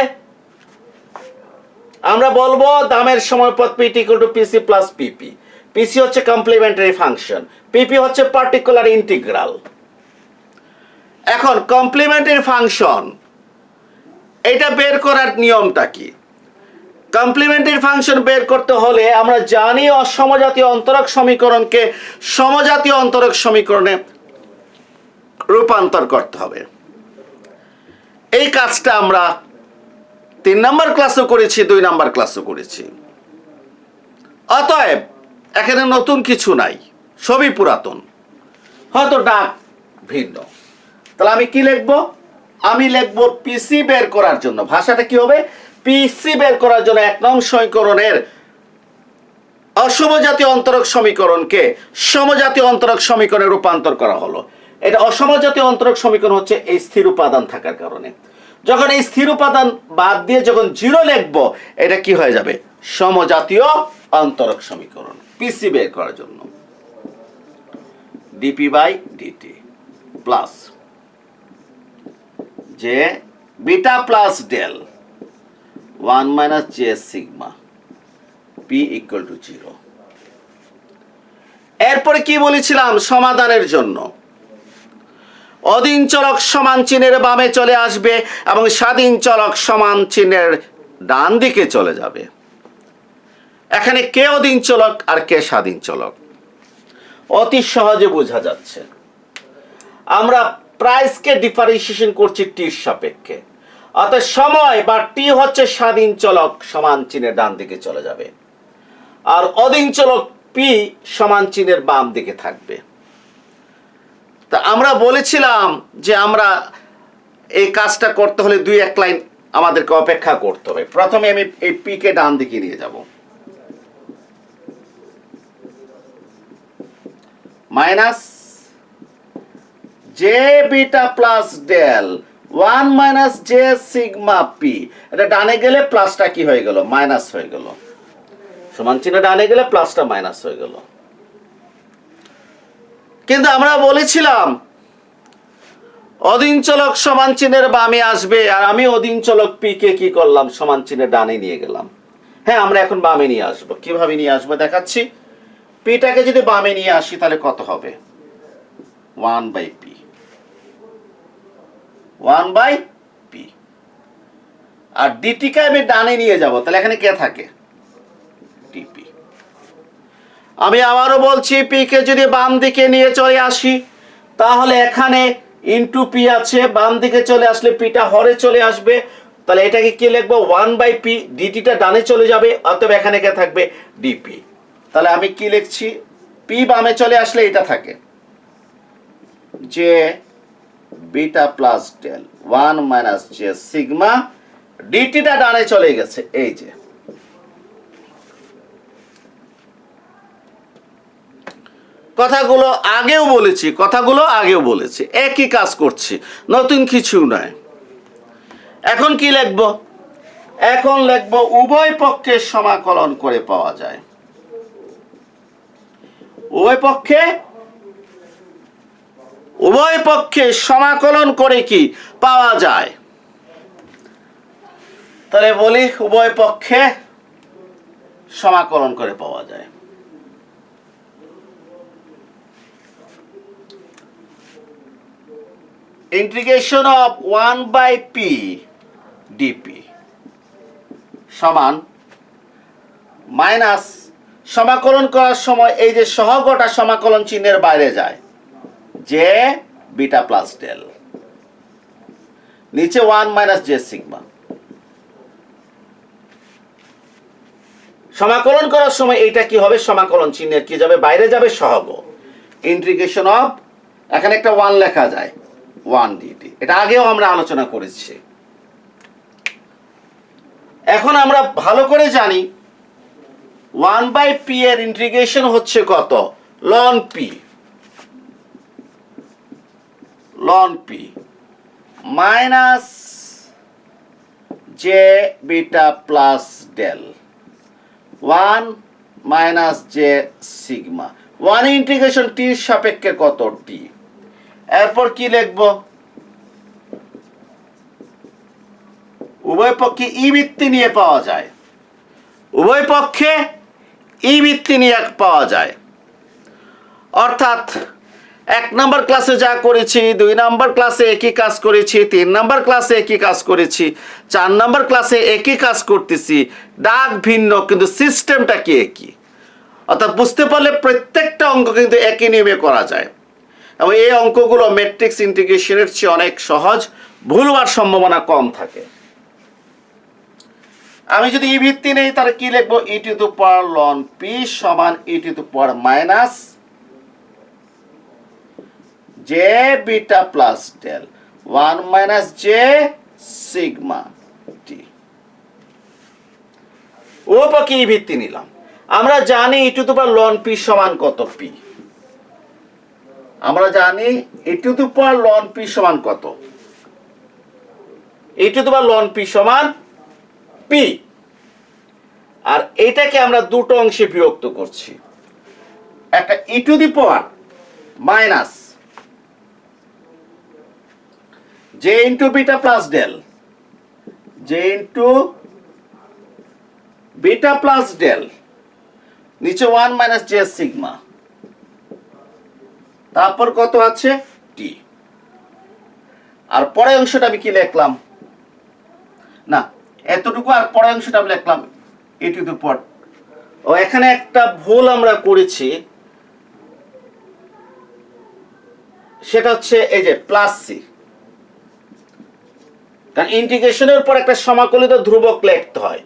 আমরা বলবো দামের সময় পথ PT equal to PC plus PP. PC হচ্ছে কমপ্লিমেন্টারি ফাংশন, পিপি হচ্ছে পার্টিকুলার ইন্টিগ্রাল। এখন কমপ্লিমেন্টারি ফাংশন এটা বের করার নিয়মটা কি, কমপ্লিমেন্টারি ফাংশন বের করতে হলে আমরা জানি অসমজাতীয় অন্তরক সমীকরণকে সমজাতীয় অন্তরক সমীকরণে রূপান্তর করতে হবে। এই কাজটা আমরা 3 নম্বর ক্লাসও করেছি, 2 নম্বর ক্লাসও করেছি। অতএব এখানে নতুন কিছু নাই, সবই পুরাতন, হয়তো ডাক ভিন্ন। তাহলে আমি কি লিখবো, আমি লিখবো পিসি বের করার জন্য, ভাষাটা কি হবে, পিসি বের করার জন্য 1 নং সমীকরণের অসমজাতীয় অন্তরক সমীকরণকে সমজাতীয় অন্তরক সমীকরণে রূপান্তর করা হলো। এটা অসমজাতীয় অন্তরক সমীকরণ হচ্ছে এই স্থির উপাদান থাকার কারণে। যখন এই স্থির উপাদান বাদ দিয়ে যখন 0 লিখবো, এটা কি হয়ে যাবে, সমজাতীয় অন্তরক সমীকরণ। পিসি বের করার জন্য DP by DT plus J beta plus del 1 minus J sigma P equal to 0। এরপরে কি বলেছিলাম, সমাধানের জন্য অধীন চলক সমান চিহ্নের বামে চলে আসবে এবং স্বাধীন চলক সমান চিহ্নের ডান দিকে চলে যাবে। এখানে কে অধীন চলক আর কে স্বাধীন চলক অতি সহজে বোঝা যাচ্ছে। আমরা প্রাইসকে ডিফারেন্সিয়েশন করছি টির সাপেক্ষে, অর্থাৎ সময় বা টি হচ্ছে স্বাধীন চলক সমান চিহ্নের ডান দিকে চলে যাবে, আর অধীন চলক পি সমান চিহ্নের বাম দিকে থাকবে। তা আমরা বলেছিলাম যে আমরা এই কাজটা করতে হলে 2-1 লাইন আমাদেরকে অপেক্ষা করতে হবে। প্রথমে আমি এই পি কে ডান দিকে নিয়ে যাব, minus J beta plus del 1 minus J sigma P. এটা ডানে গেলে প্লাসটা কি হয়ে গেল, মাইনাস হয়ে গেল, সমান চিহ্ন ডানে গেলে প্লাসটা মাইনাস হয়ে গেল। কিন্তু আমরা বলেছিলাম অধীন চলক সমান চিহ্নের বামে আসবে, আর আমি অধীন চলক পি কে কি করলাম, সমান চিহ্নের ডানে নিয়ে গেলাম। হ্যাঁ, আমরা এখন বামে নিয়ে আসবো। কিভাবে নিয়ে আসবো দেখাচ্ছি। পিটাকে যদি বামে নিয়ে আসি তাহলে কত হবে, 1 বাই পি, 1 বাই পি। আর ডিটিকে আমি ডানে নিয়ে যাব, তাহলে এখানে কে থাকে, ডিপি। আমি আবারও বলছি, পি কে যদি বাম দিকে নিয়ে চলে আসি তাহলে এখানে ইনটু পি আছে, বাম দিকে চলে আসলে পিটা হরে চলে আসবে, তাহলে এটাকে কি লিখবো, 1 বাই পি, ডিটিটা ডানে চলে যাবে, অতএব এখানে কে থাকবে, ডিপি। তাহলে আমি কি লিখছি, পি বামে চলে আসলে এটা থাকে যে beta plus del 1 minus J sigma ডিটিটা ডানে চলে গেছে। এই যে কথাগুলো আগেও বলেছি একই কাজ করছি, নতুন কিছু নয়। এখন কি লিখব? এখন লিখব উভয় পক্ষের সমাকলন করে পাওয়া যায়। উভয় পক্ষে সমাকলন করে কি পাওয়া যায়? তাহলে বলি উভয় পক্ষে সমাকলন করে পাওয়া যায়। ইন্টিগ্রেশন অফ 1/p dp সমান মাইনাস সমাকলন করার সময় এই যে সহগটা সমাকলন চিহ্নের বাইরে যায়, যে বিটা প্লাস ডেল নিচে 1 মাইনাস জে সিগমা। সমাকলন করার সময় এইটা কি হবে? সমাকলন চিহ্নের কি যাবে? বাইরে যাবে সহগ। ইন্টিগ্রেশন অফ এখানে একটা 1 লেখা যায় 1 dt, এটা আগেও আমরা আলোচনা করেছি। এখন আমরা ভালো করে জানি 1/p এর ইন্টিগ্রেশন হচ্ছে কত? ln p minus J beta plus del 1 minus J sigma. 1 integration টির সাপেক্ষে কত? টি। এরপর কি লিখব? উভয় পক্ষে ই ভিত্তি নিয়ে পাওয়া যায়। উভয় পক্ষে ই ভিত্তি নিয়ে পাওয়া যায়, অর্থাৎ 1 নম্বর ক্লাসে যা করেছি, 2 নম্বর ক্লাসে একই কাজ করেছি, 3 নম্বর ক্লাসে একই কাজ করেছি, 4 নম্বর ক্লাসে একই কাজ করতেছি, ডাক ভিন্ন কিন্তু সিস্টেমটা কি একই। অর্থাৎ বুঝতে পারলে প্রত্যেকটা অঙ্ক কিন্তু একই নিয়মে করা যায় এবং এই অঙ্কগুলো ম্যাট্রিক্স ইন্টিগ্রেশনের চেয়ে অনেক সহজ, ভুল হওয়ার সম্ভাবনা কম থাকে। আমি যদি ই ভিত্তি নেই তাহলে কি লিখবো? E to the power ln p সমান e to the power minus J beta plus del 1 minus J sigma t. ও পক্ষে ই ভিত্তি নিলাম। আমরা জানি e to the power ln p সমান কত? p। আমরা জানি e to the power ln p সমান কত? E to the power ln p সমান p। আর এটাকে আমরা দুটো অংশে বিভক্ত করছি, একটা e to the power minus J into beta plus del, J into beta plus del নিচে 1 মাইনাস জে সিগমা, তারপর কত আছে? টি। আর পরের অংশটা আমি কি লিখলাম? না, এতটুকু আর পরের অংশটা আমি লিখলাম ই টু দি পাওয়ার। ও এখানে একটা ভুল আমরা করেছি, সেটা হচ্ছে এই যে প্লাস সি। কারণ ইন্টিগ্রেশনের পর একটা সমাকলিত ধ্রুবক লিখতে হয়।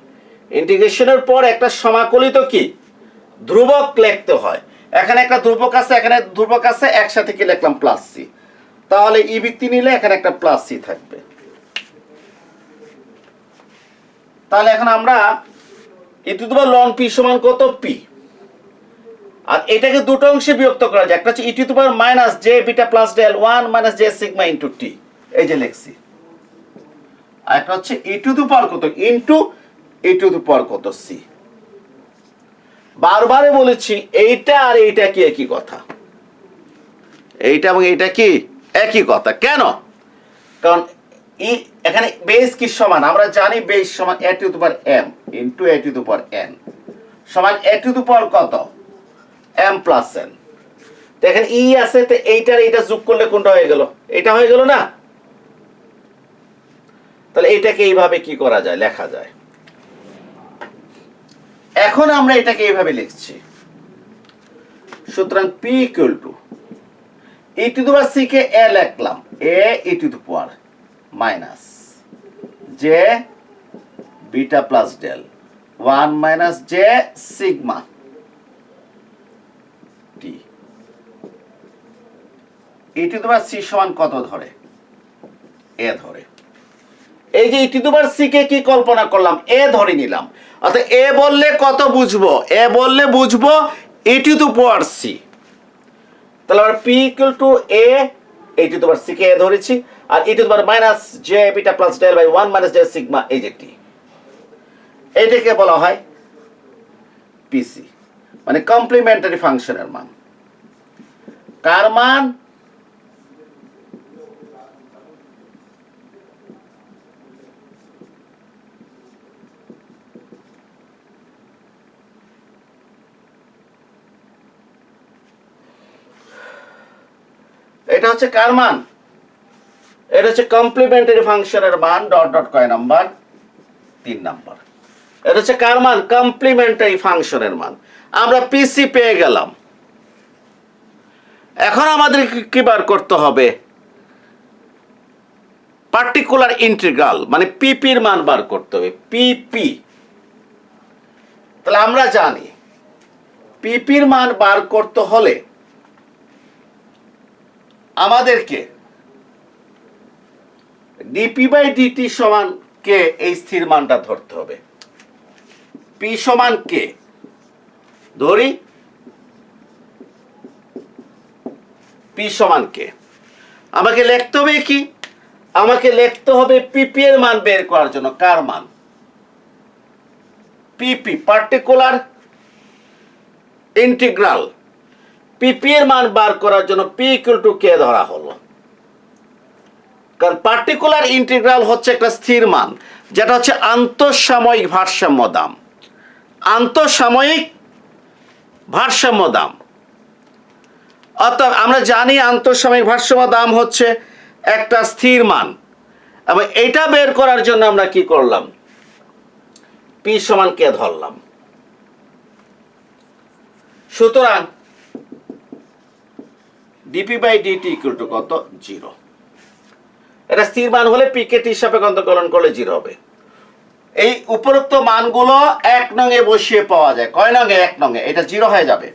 ইন্টিগ্রেশনের পর একটা সমাকলিত কি ধ্রুবক লিখতে হয়। এখানে একটা ধ্রুবক আছে, এখানে ধ্রুবক আছে, একসাথে কি লিখলাম? Plus C. তাহলে ই ভিত্তি নিলে এখানে একটা প্লাস সি থাকবে। তাহলে এখন আমরা e to the power ln p সমান কত? p। আর এটাকে দুটো অংশে বিভক্ত করা যায়, একটা হচ্ছে e to the power minus J beta plus del 1 minus J sigma into t, এই যে লিখছি। আর একটা হচ্ছে ই টু দি পাওয়ার কত? ইনটু ই টু দি পাওয়ার কত? সি। বারবারে বলেছি এইটা আর এইটা কি একই কথা? এইটা এবং এইটা কি একই কথা। কেন? কারণ এখানে বেস কি সমান? আমরা জানি বেস সমান a two the power m into a two the power n সমান a টু দি পাওয়ার কত? m plus n। দেখেন ই আছে, তো এইটার এইটা যোগ করলে কোনটা হয়ে গেল? এটা হয়ে গেল না? তাহলে এটাকে এইভাবে কি করা যায়? লেখা যায়। এখন আমরা এটাকে এইভাবে লিখছি, সুতরাং p equal to e to the power c কে a লিখলাম, a e to the power minus J beta plus del 1 minus J sigma T. E to the power C সমান কত ধরে? এ ধরে। এই যে ই টু দি পাওয়ার সি কে কি কল্পনা করলাম? এ ধরে নিলাম। অর্থাৎ এ বললে কত বুঝবো? এ বললে বুঝবো ই টু দি পাওয়ার সি। তাহলে আমরা p equal to a, e to the power c কে এ ধরেছি, আর e to the power minus J beta plus del by 1 minus J sigma, এই যে টি, এটাকে বলা হয় পিসি, মানে কমপ্লিমেন্টারি ফাংশনের মান। কার মান? এটা হচ্ছে কার মান? এটা হচ্ছে কমপ্লিমেন্টারি ফাংশনের মান, ডট ডট কয় নাম্বার? 3 নাম্বার। এটা হচ্ছে কার মান? কমপ্লিমেন্টারি ফাংশনের মান। আমরা পিসি পেয়ে গেলাম। এখন আমাদের কি বার করতে হবে? পার্টিকুলার ইন্টিগ্রাল, মানে পিপির মান বার করতে হবে। পিপি, তাহলে আমরা জানি পিপির মান বার করতে হলে আমাদেরকে ডিপি বাই ডিটি সমান কে, এই স্থির মানটা ধরতে হবে। পি সমান কে ধরি, পি সমান কে। আমাকে লিখতে হবে কি? আমাকে লিখতে হবে পিপি এর মান বের করার জন্য। কার মান? পিপি, পার্টিকুলার ইন্টিগ্রাল। পিপি এর মান বার করার জন্য পি ইকুয়াল টু কে ধরা হলো। কারণ পার্টিকুলার ইন্টিগ্রাল হচ্ছে একটা স্থির মান, যেটা হচ্ছে আন্তঃসাময়িক ভারসাম্য দাম। আন্তঃসাময়িক ভারসাম্য দাম, অর্থাৎ আমরা জানি আন্তঃসাময়িক ভারসাম্য দাম হচ্ছে একটা স্থির মান, এবং এটা বের করার জন্য আমরা কি করলাম? পি সমান কে ধরলাম। সুতরাং DP by DT equal to কত? 0। এটা স্থির মান হলে পি কে টির সাপেক্ষে অন্তর্কলন করলে 0 হবে। এই উপরোক্ত মানগুলো 1 নঙে বসিয়ে পাওয়া যায়। কয় নঙে? 1 নঙে। এটা 0 হয়ে যাবে।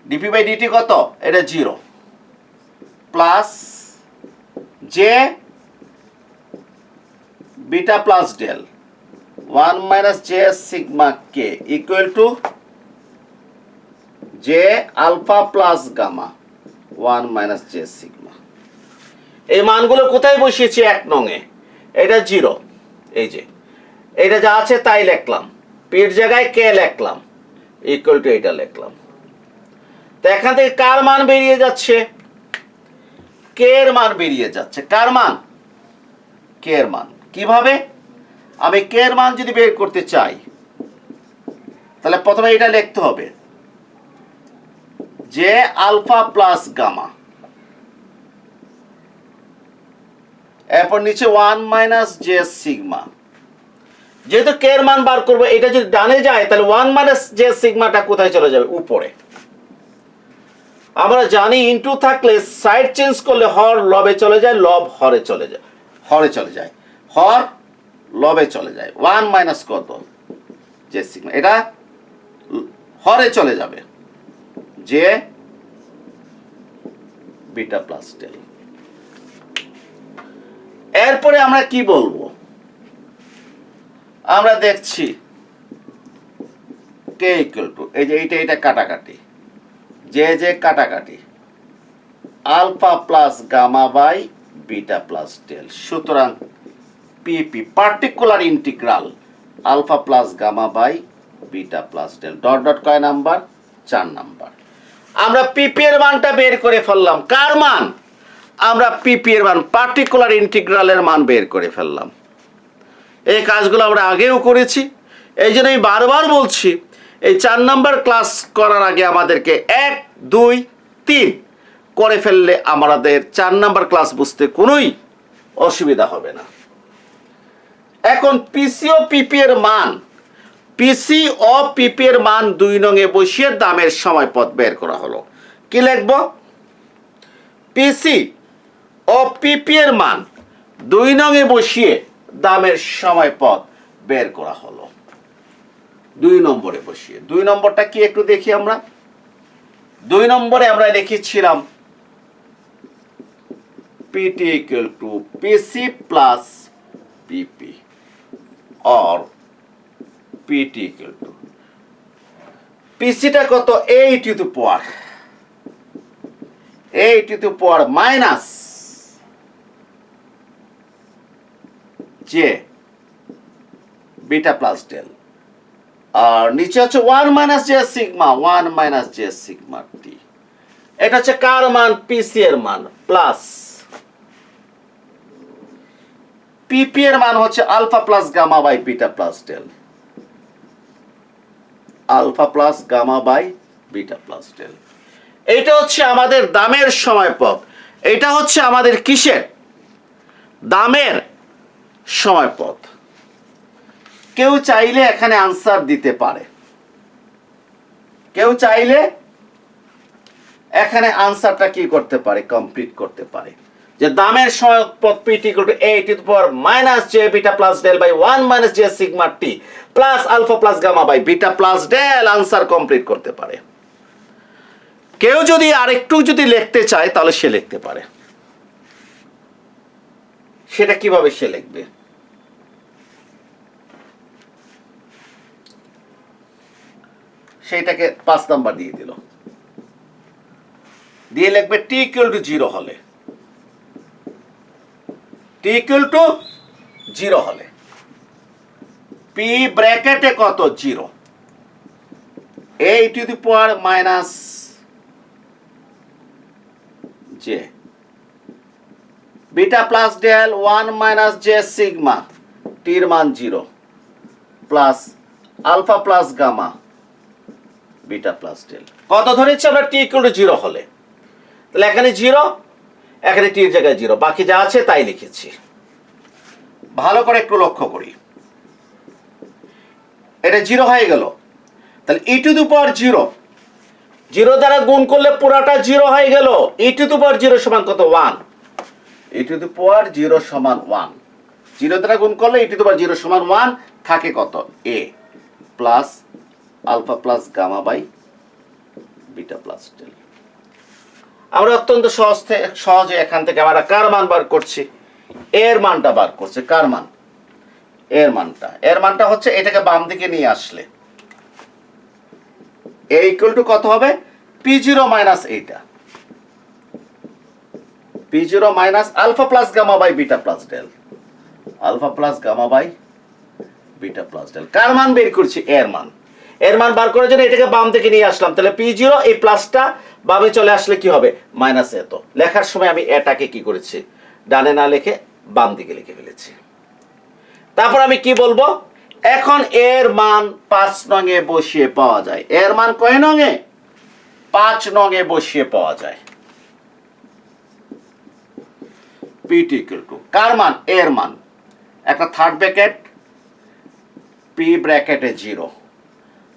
ডিপি বাই ডিটি কত? এটা 0 plus J beta plus del 1 minus J sigma কে equal to J alpha plus gamma 1 minus J sigma. এই মানগুলো কোথায় বসিয়েছি? 1 নঙে। এটা 0, এই যে এটা যা আছে তাই লিখলাম, পির জায়গায় কে লিখলাম, ইকুয়াল টু এটা লিখলাম। তো এখান থেকে কার মান বেরিয়ে যাচ্ছে? কে এর মান বেরিয়ে যাচ্ছে। কার মান? কে এর মান। কিভাবে? আমি কে এর মান যদি বের করতে চাই, তাহলে প্রথমে এটা লিখতে হবে, যে আলফা প্লাস গামা, এরপর নিচে 1 মাইনাস জে সিগমা। যেহেতু কে এর মান বার করবো, এটা যদি ডানে যায় তাহলে 1 মাইনাস জে সিগমাটা কোথায় চলে যাবে? উপরে। আমরা জানি ইনটু থাকলে সাইড চেঞ্জ করলে হর লবে চলে যায়, লব হরে চলে যায়, হরে চলে যায়, হর লবে চলে যায়। 1 মাইনাস কত? জে সিগমা, এটা হরে চলে যাবে, জে বিটা প্লাস ডেল। এরপরে আমরা কি বলবো? আমরা দেখছি কে ইকুয়াল টু, এই যে এটা কাটাকাটি, যে কাটাকাটি, alpha plus gamma by beta plus del. সুতরাং PP, particular integral alpha plus gamma by beta plus del, dot dot কয় নাম্বার? 4 নাম্বার। আমরা পিপি এর মানটা বের করে ফেললাম। কার মান? আমরা পিপি এর মান, পার্টিকুলার ইন্টিগ্রালের মান বের করে ফেললাম। এই কাজগুলো আমরা আগেও করেছি, এই জন্য আমি বারবার বলছি, এই 4 নাম্বার ক্লাস করার আগে আমাদেরকে 1, 2, 3 করে ফেললে আমাদের 4 নাম্বার ক্লাস বুঝতে কোনোই অসুবিধা হবে না। এখন পিসি ও পিপি এর মান, পিসি ও পিপি এর মান 2 নঙে বসিয়ে দামের সময় পথ বের করা হলো। কি লিখব? পিসি ও পিপি এর মান 2 নঙে বসিয়ে দামের সময় পথ বের করা হলো। 2 নম্বরে বসিয়ে। 2 নম্বরটা কি একটু দেখি আমরা। 2 নম্বরে আমরা লিখেছিলাম PT equal to PC plus PP or PT equal to PC টা কত A to the power minus J beta plus del আর নিচে হচ্ছে 1 minus J sigma T এটা হচ্ছে কার মান PC এর মান প্লাস PP এর মান হচ্ছে alpha plus gamma by beta plus del alpha plus gamma by beta plus del এইটা হচ্ছে আমাদের দামের সময়পথ এটা হচ্ছে আমাদের কিসের দামের সময়পথ কেউ চাইলে এখানে আনসার দিতে পারে কেউ চাইলে এখানে আনসারটা কি করতে পারে কমপ্লিট করতে পারে যে দামের সময়পথ PT equal to A to the power minus J beta plus del by 1 minus J sigma T plus alpha plus gamma by beta plus del answer complete করতে পারে কেউ যদি আরেকটু যদি লিখতে চায় তাহলে সে লিখতে পারে সেটা কিভাবে সে লিখবে সেইটাকে 5 নাম্বার দিয়ে দিল দিয়ে লিখবে T equal to 0 হলে T equal to 0 হলে P ব্র্যাকেটে কত 0 A to the power minus J beta plus del 1 minus J sigma T এর মান 0 plus alpha plus gamma beta plus del কত ধরেছি আমরা T equal to 0 হলে তাহলে এখানে 0 এখানে T এর জায়গায় 0 বাকি যা আছে তাই লিখেছি ভালো করে একটু লক্ষ্য করি এটা 0 হয়ে গেল তাহলে e to the power 0 0 দ্বারা গুণ করলে পুরাটা 0 হয়ে গেল e to the power 0 সমান কত 1 e to the power 0 সমান 1 0 দ্বারা গুণ করলে e to the power 0 সমান 1 থাকে কত a plus alpha plus gamma by beta plus del আমরা অত্যন্ত সহজে এখান থেকে আমরা কার মান বার করছি এর মানটা বার করছে কার মান এর মানটা হচ্ছে এটাকে বাম দিকে নিয়ে আসলে a ইকুয়াল টু কত হবে p0 মাইনাস এইটা p0 minus alpha plus gamma by beta plus del alpha plus gamma by beta plus del কার মান বের করছি এর মান বার করার জন্য এটাকে বাম দিকে নিয়ে আসলাম তাহলে p0 এই প্লাসটা বামে চলে আসলে কি হবে মাইনাস এত লেখার সময় আমি এটাকে কি করেছি ডানে না লিখে বাম দিকে লিখে ফেলেছি তারপর আমি কি বলবো এখন এর মান 5 নং এ বসিয়ে পাওয়া যায় এর মান কয় নং এ 5 নং এ বসিয়ে পাওয়া যায় PT equal to কার মান এর মান একটা থার্ড ব্র্যাকেট P ব্র্যাকেটে 0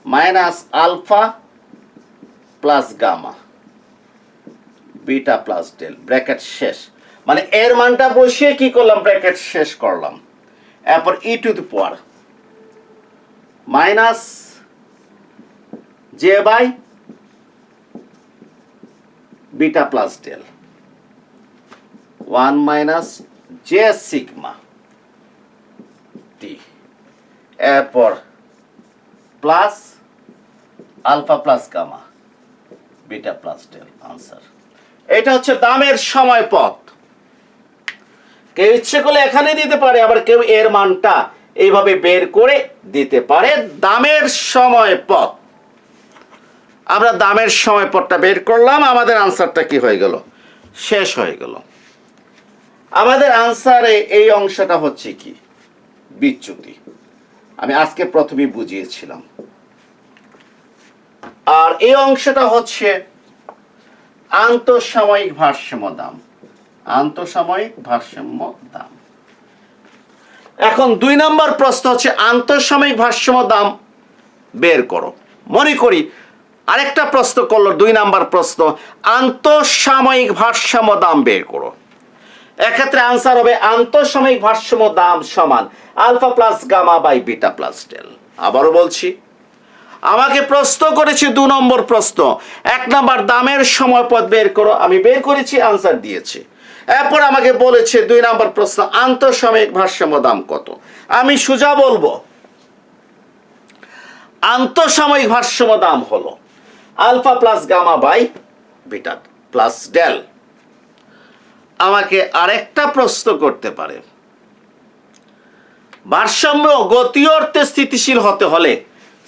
minus alpha plus gamma beta plus del bracket শেষ মানে এর মানটা বসিয়ে কি করলাম ব্র্যাকেট শেষ করলাম এরপর e to the power minus J by beta plus del 1 minus J sigma T এরপর plus alpha plus gamma beta plus del answer এটা হচ্ছে দামের সময়পথ কেউ ইচ্ছে করলে এখানে দিতে পারে আবার কেউ এর মানটা এইভাবে বের করে দিতে পারে দামের সময়পথ আমরা দামের সময়পথটা বের করলাম আমাদের আনসারটা কি হয়ে গেল শেষ হয়ে গেল আমাদের আনসারে এই অংশটা হচ্ছে কি বিচ্যুতি আমি আজকে প্রথমেই বুঝিয়েছিলাম আর এই অংশটা হচ্ছে আন্তঃসাময়িক ভারসাম্য দাম এখন 2 নম্বর প্রশ্ন হচ্ছে আন্তঃসাময়িক ভারসাম্য দাম বের করো মনে করি আরেকটা প্রশ্ন করলো 2 নম্বর প্রশ্ন আন্তঃসাময়িক ভারসাম্য দাম বের করো এক্ষেত্রে আনসার হবে আন্তঃসাময়িক ভারসাম্য দাম সমান alpha plus gamma by beta plus del আবারও বলছি আমাকে প্রশ্ন করেছে 2 নম্বর প্রশ্ন 1 নম্বর দামের সময়পথ বের করো আমি বের করেছি আনসার দিয়েছি এরপর আমাকে বলেছে 2 নম্বর প্রশ্ন, আন্তঃসাময়িক ভারসাম্য দাম কত? আমি সোজা বলবো আন্তঃসাময়িক ভারসাম্য দাম হলো alpha plus gamma by beta plus del. আমাকে আরেকটা প্রশ্ন করতে পারে, ভারসাম্য গতি অর্থে স্থিতিশীল হতে হলে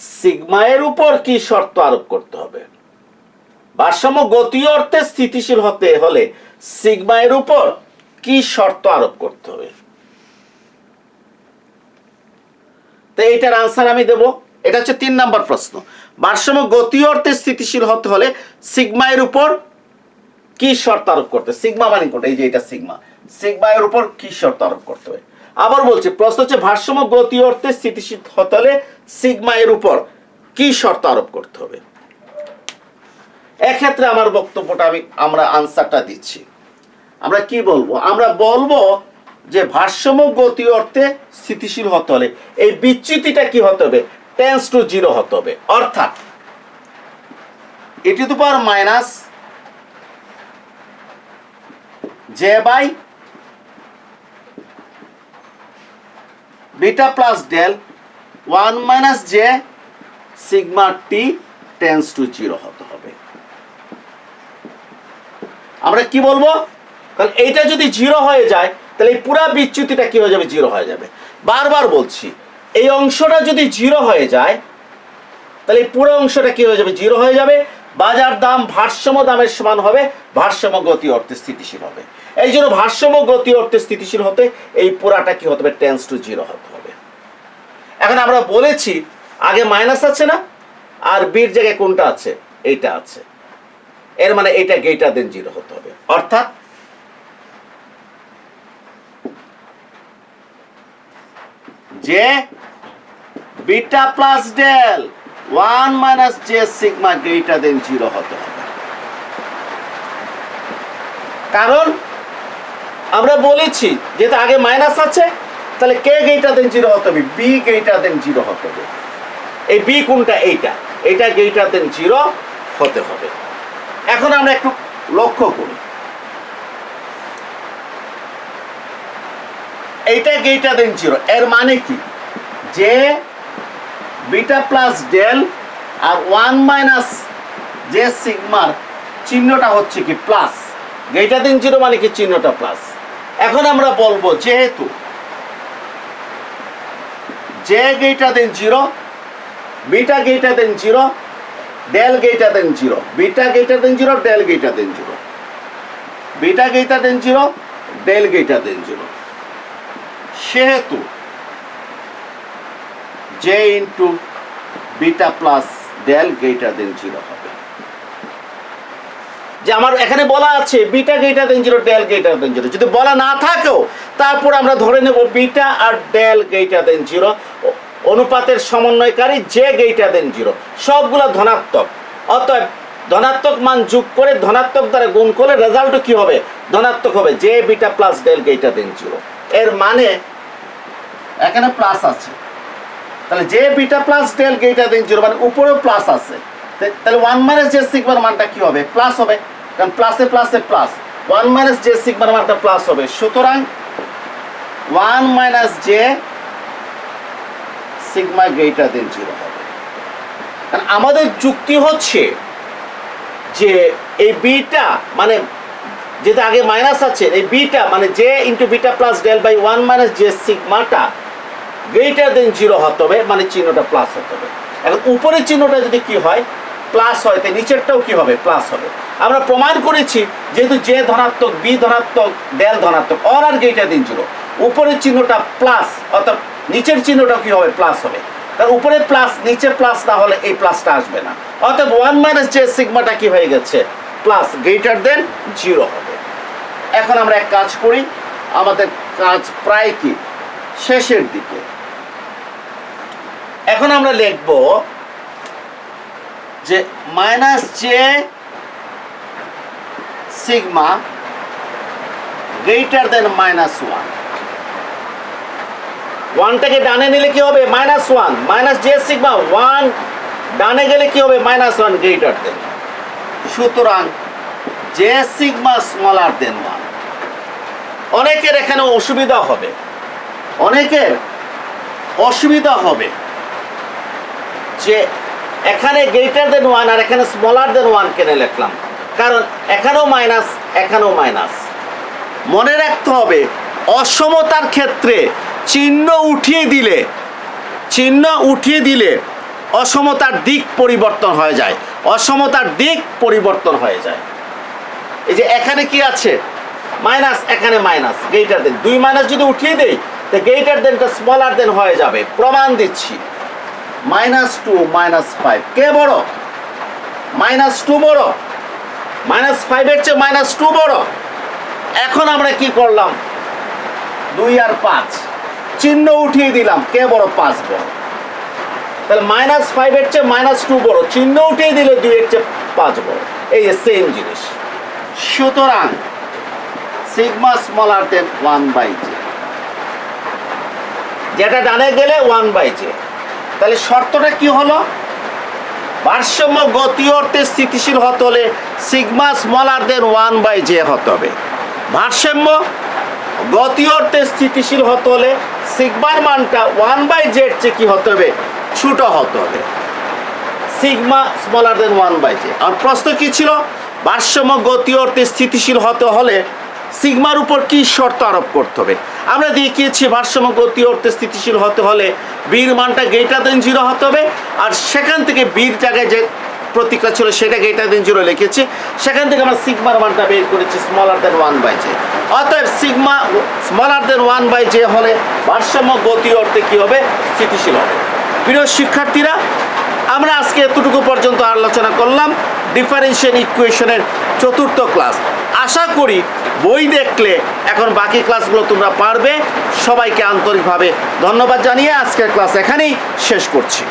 সিগমা এর উপর কি শর্ত আরোপ করতে হবে? ভারসাম্য গতি অর্থে স্থিতিশীল হতে হলে সিগমা এর উপর কি শর্ত আরোপ করতে হবে? তো এইটার আনসার আমি দেব। এটা হচ্ছে 3 নম্বর প্রশ্ন, ভারসাম্য গতি অর্থে স্থিতিশীল হতে হলে সিগমা এর উপর কি শর্ত আরোপ করতে? সিগমা মানে কোনটা? এই যে এটা সিগমা, সিগমা এর উপর কি শর্ত আরোপ করতে হবে? আবার বলছি, প্রশ্ন হচ্ছে ভারসাম্য গতি অর্থে স্থিতিশীল হতে হলে সিগমা এর উপর কি শর্ত আরোপ করতে হবে? এক্ষেত্রে আমার বক্তব্যটা আমরা আনসারটা দিচ্ছি। আমরা কি বলবো? আমরা বলবো যে ভারসাম্য গতি অর্থে স্থিতিশীল হতে হলে এই বিচ্যুতিটা কি হতে হবে? টেন্স টু 0 হতে হবে। অর্থাৎ e to the power minus J by beta plus del 1 minus J sigma T tends to 0 হতে হবে। আমরা কি বলবো? কারণ এইটা যদি 0 হয়ে যায় তাহলে এই পুরা বিচ্যুতিটা কি হয়ে যাবে? 0 হয়ে যাবে। বারবার বলছি, এই অংশটা যদি 0 হয়ে যায় তাহলে এই পুরো অংশটা কি হয়ে যাবে? 0 হয়ে যাবে। বাজার দাম ভারসাম্য দামের সমান হবে, ভারসাম্য গতি অর্থে স্থিতিশীল হবে। এই জন্য ভারসাম্য গতি অর্থে স্থিতিশীল হতে এই পুরাটা কি হতে হবে? টেন্স টু 0 হতে হবে। এখন আমরা বলেছি আগে মাইনাস আছে না, আর বির জায়গায় কোনটা আছে? এইটা আছে। এর মানে এটা গ্রেটার দেন 0 হতে হবে। অর্থাৎ J beta plus del 1 minus J sigma greater than 0 হতে হবে। কারণ আমরা বলেছি যেহেতু আগে মাইনাস আছে তাহলে কে গ্রেটার দেন 0 হতে হবে? বি গ্রেটার দেন 0 হতে হবে। এই বি কোনটা? এইটা, এটা গ্রেটার দেন 0 হতে হবে। এখন আমরা একটু লক্ষ্য করি, এইটা গ্রেটার দেন 0 এর মানে কি? যে বিটা প্লাস ডেল আর 1 মাইনাস জে সিগমার চিহ্নটা হচ্ছে কি? প্লাস। গ্রেটার দেন 0 মানে কি? চিহ্নটা প্লাস। এখন আমরা বলবো যেহেতু J greater than 0, beta greater than 0, del greater than 0, beta greater than 0, del greater than 0, beta greater than 0, del greater than 0, সেহেতু J into beta plus del greater than 0 হবে। যে আমার এখানে বলা আছে beta greater than 0, del greater than 0, যদি বলা না থাকেও তারপর আমরা ধরে নেব বিটা আর ডেল গ্রেটার দেন 0, অনুপাতের সমন্বয়কারী জে গ্রেটার দেন 0, সবগুলো ধনাত্মক। অতএব ধনাত্মক মান যোগ করে ধনাত্মক দ্বারা গুণ করলে রেজাল্ট কি হবে? ধনাত্মক হবে। J beta plus del greater than 0 এর মানে এখানে প্লাস আছে, তাহলে J beta plus del greater than 0 মানে উপরেও প্লাস আছে, তাহলে 1 মাইনাস জে সিগমার মানটা কি হবে? প্লাস হবে। কারণ প্লাসে প্লাসে প্লাস, 1 মাইনাস জে সিগমার মানটা প্লাস হবে। সুতরাং 1 minus J sigma greater than 0 হবে। কারণ আমাদের যুক্তি হচ্ছে যে এই বিটা মানে যেটা আগে মাইনাস আছে, এই বিটা মানে j into beta plus del by 1 minus j সিগমাটা গ্রেটার দেন 0 হতে হবে, মানে চিহ্নটা প্লাস হতে হবে। এখন উপরের চিহ্নটা যদি কি হয়? প্লাস হয়, তাই নিচেরটাও কি হবে? প্লাস হবে। আমরা প্রমাণ করেছি যেহেতু জে ধনাত্মক, বি ধনাত্মক, ডেল ধনাত্মক, অর আর গ্রেটার দেন 0, উপরের চিহ্নটা প্লাস, অর্থাৎ নিচের চিহ্নটাও কি হবে? প্লাস হবে। তার উপরে প্লাস, নিচে প্লাস না হলে এই প্লাসটা আসবে না। অর্থাৎ 1 মাইনাস জে সিগমাটা কি হয়ে গেছে? প্লাস, গ্রেটার দেন 0 হবে। এখন আমরা এক কাজ করি, আমাদের কাজ প্রায় কি শেষের দিকে। এখন আমরা লিখব যে মাইনাস জে সিগমা গ্রেটার দেন -1। 1টাকে ডানে নিলে কি হবে? -1, মাইনাস জে সিগমা 1 ডানে গেলে কি হবে? -1 গ্রেটার দেন। সুতরাং জে সিগমা স্মলার দেন 1। অনেকের এখানে অসুবিধা হবে, অনেকের অসুবিধা হবে যে এখানে গ্রেটার দেন 1 আর এখানে স্মলার দেন 1 কেন লিখলাম, কারণ এখানেও মাইনাস এখানেও মাইনাস। মনে রাখতে হবে অসমতার ক্ষেত্রে চিহ্ন উঠিয়ে দিলে অসমতার দিক পরিবর্তন হয়ে যায়, অসমতার দিক পরিবর্তন হয়ে যায়। এই যে এখানে কি আছে মাইনাস, এখানে মাইনাস, গ্রেটার দেন, 2 মাইনাস যদি উঠিয়ে দেই তো গ্রেটার দেনটা স্মলার দেন হয়ে যাবে। প্রমাণ দিচ্ছি, -2 -5 কে বড়? -2 বড়, -5 এর চেয়ে -2 বড়। এখন আমরা কি করলাম, 2 আর 5 চিহ্ন উঠিয়ে দিলাম, কে বড়? 5 বড়। তাহলে -5 এর চেয়ে -2 বড়, চিহ্ন উঠিয়ে দিলে 2 এর চেয়ে 5 বড়। এই যে সেম জিনিস। সুতরাং সিগমা স্মলার দেন 1/j, যেটা ডানে গেলে 1/j। তাহলে শর্তটা কি হলো? ভারসাম্য গতীয় অর্থে স্থিতিশীল হতে হলে সিগমা স্মলার দেন 1/j হতে হবে। ভারসাম্য গতীয় অর্থে স্থিতিশীল হতে হলে সিগমার মানটা 1/j এর চেয়ে কি হতে হবে? ছোট হতে হবে। সিগমা স্মলার দেন 1/j। আর প্রশ্ন কি ছিল? ভারসাম্য গতীয় অর্থে স্থিতিশীল হতে হলে সিগমার উপর কি শর্ত আরোপ করতে হবে? আমরা দেখিয়েছি ভারসাম্য গতীয় অর্থে স্থিতিশীল হতে হলে বির মানটা গ্রেটার দেন 0 হতে হবে, আর সেখান থেকে বির জায়গায় যে প্রতীকটা ছিল সেটা গ্রেটার দেন 0 লিখেছি, সেখান থেকে আমরা সিগমার মানটা বের করেছি স্মলার দেন 1/j। অতএব সিগমা স্মলার দেন 1/j হলে ভারসাম্য গতীয় অর্থে কি হবে? স্থিতিশীল হবে। প্রিয় শিক্ষার্থীরা, আমরা আজকে এতটুকু পর্যন্ত আলোচনা করলাম ডিফারেনশিয়াল ইকুয়েশনের 4র্থ ক্লাস। আশা করি বই দেখলে এখন বাকি ক্লাসগুলো তোমরা পারবে। সবাইকে আন্তরিকভাবে ধন্যবাদ জানিয়ে আজকের ক্লাস এখানেই শেষ করছি।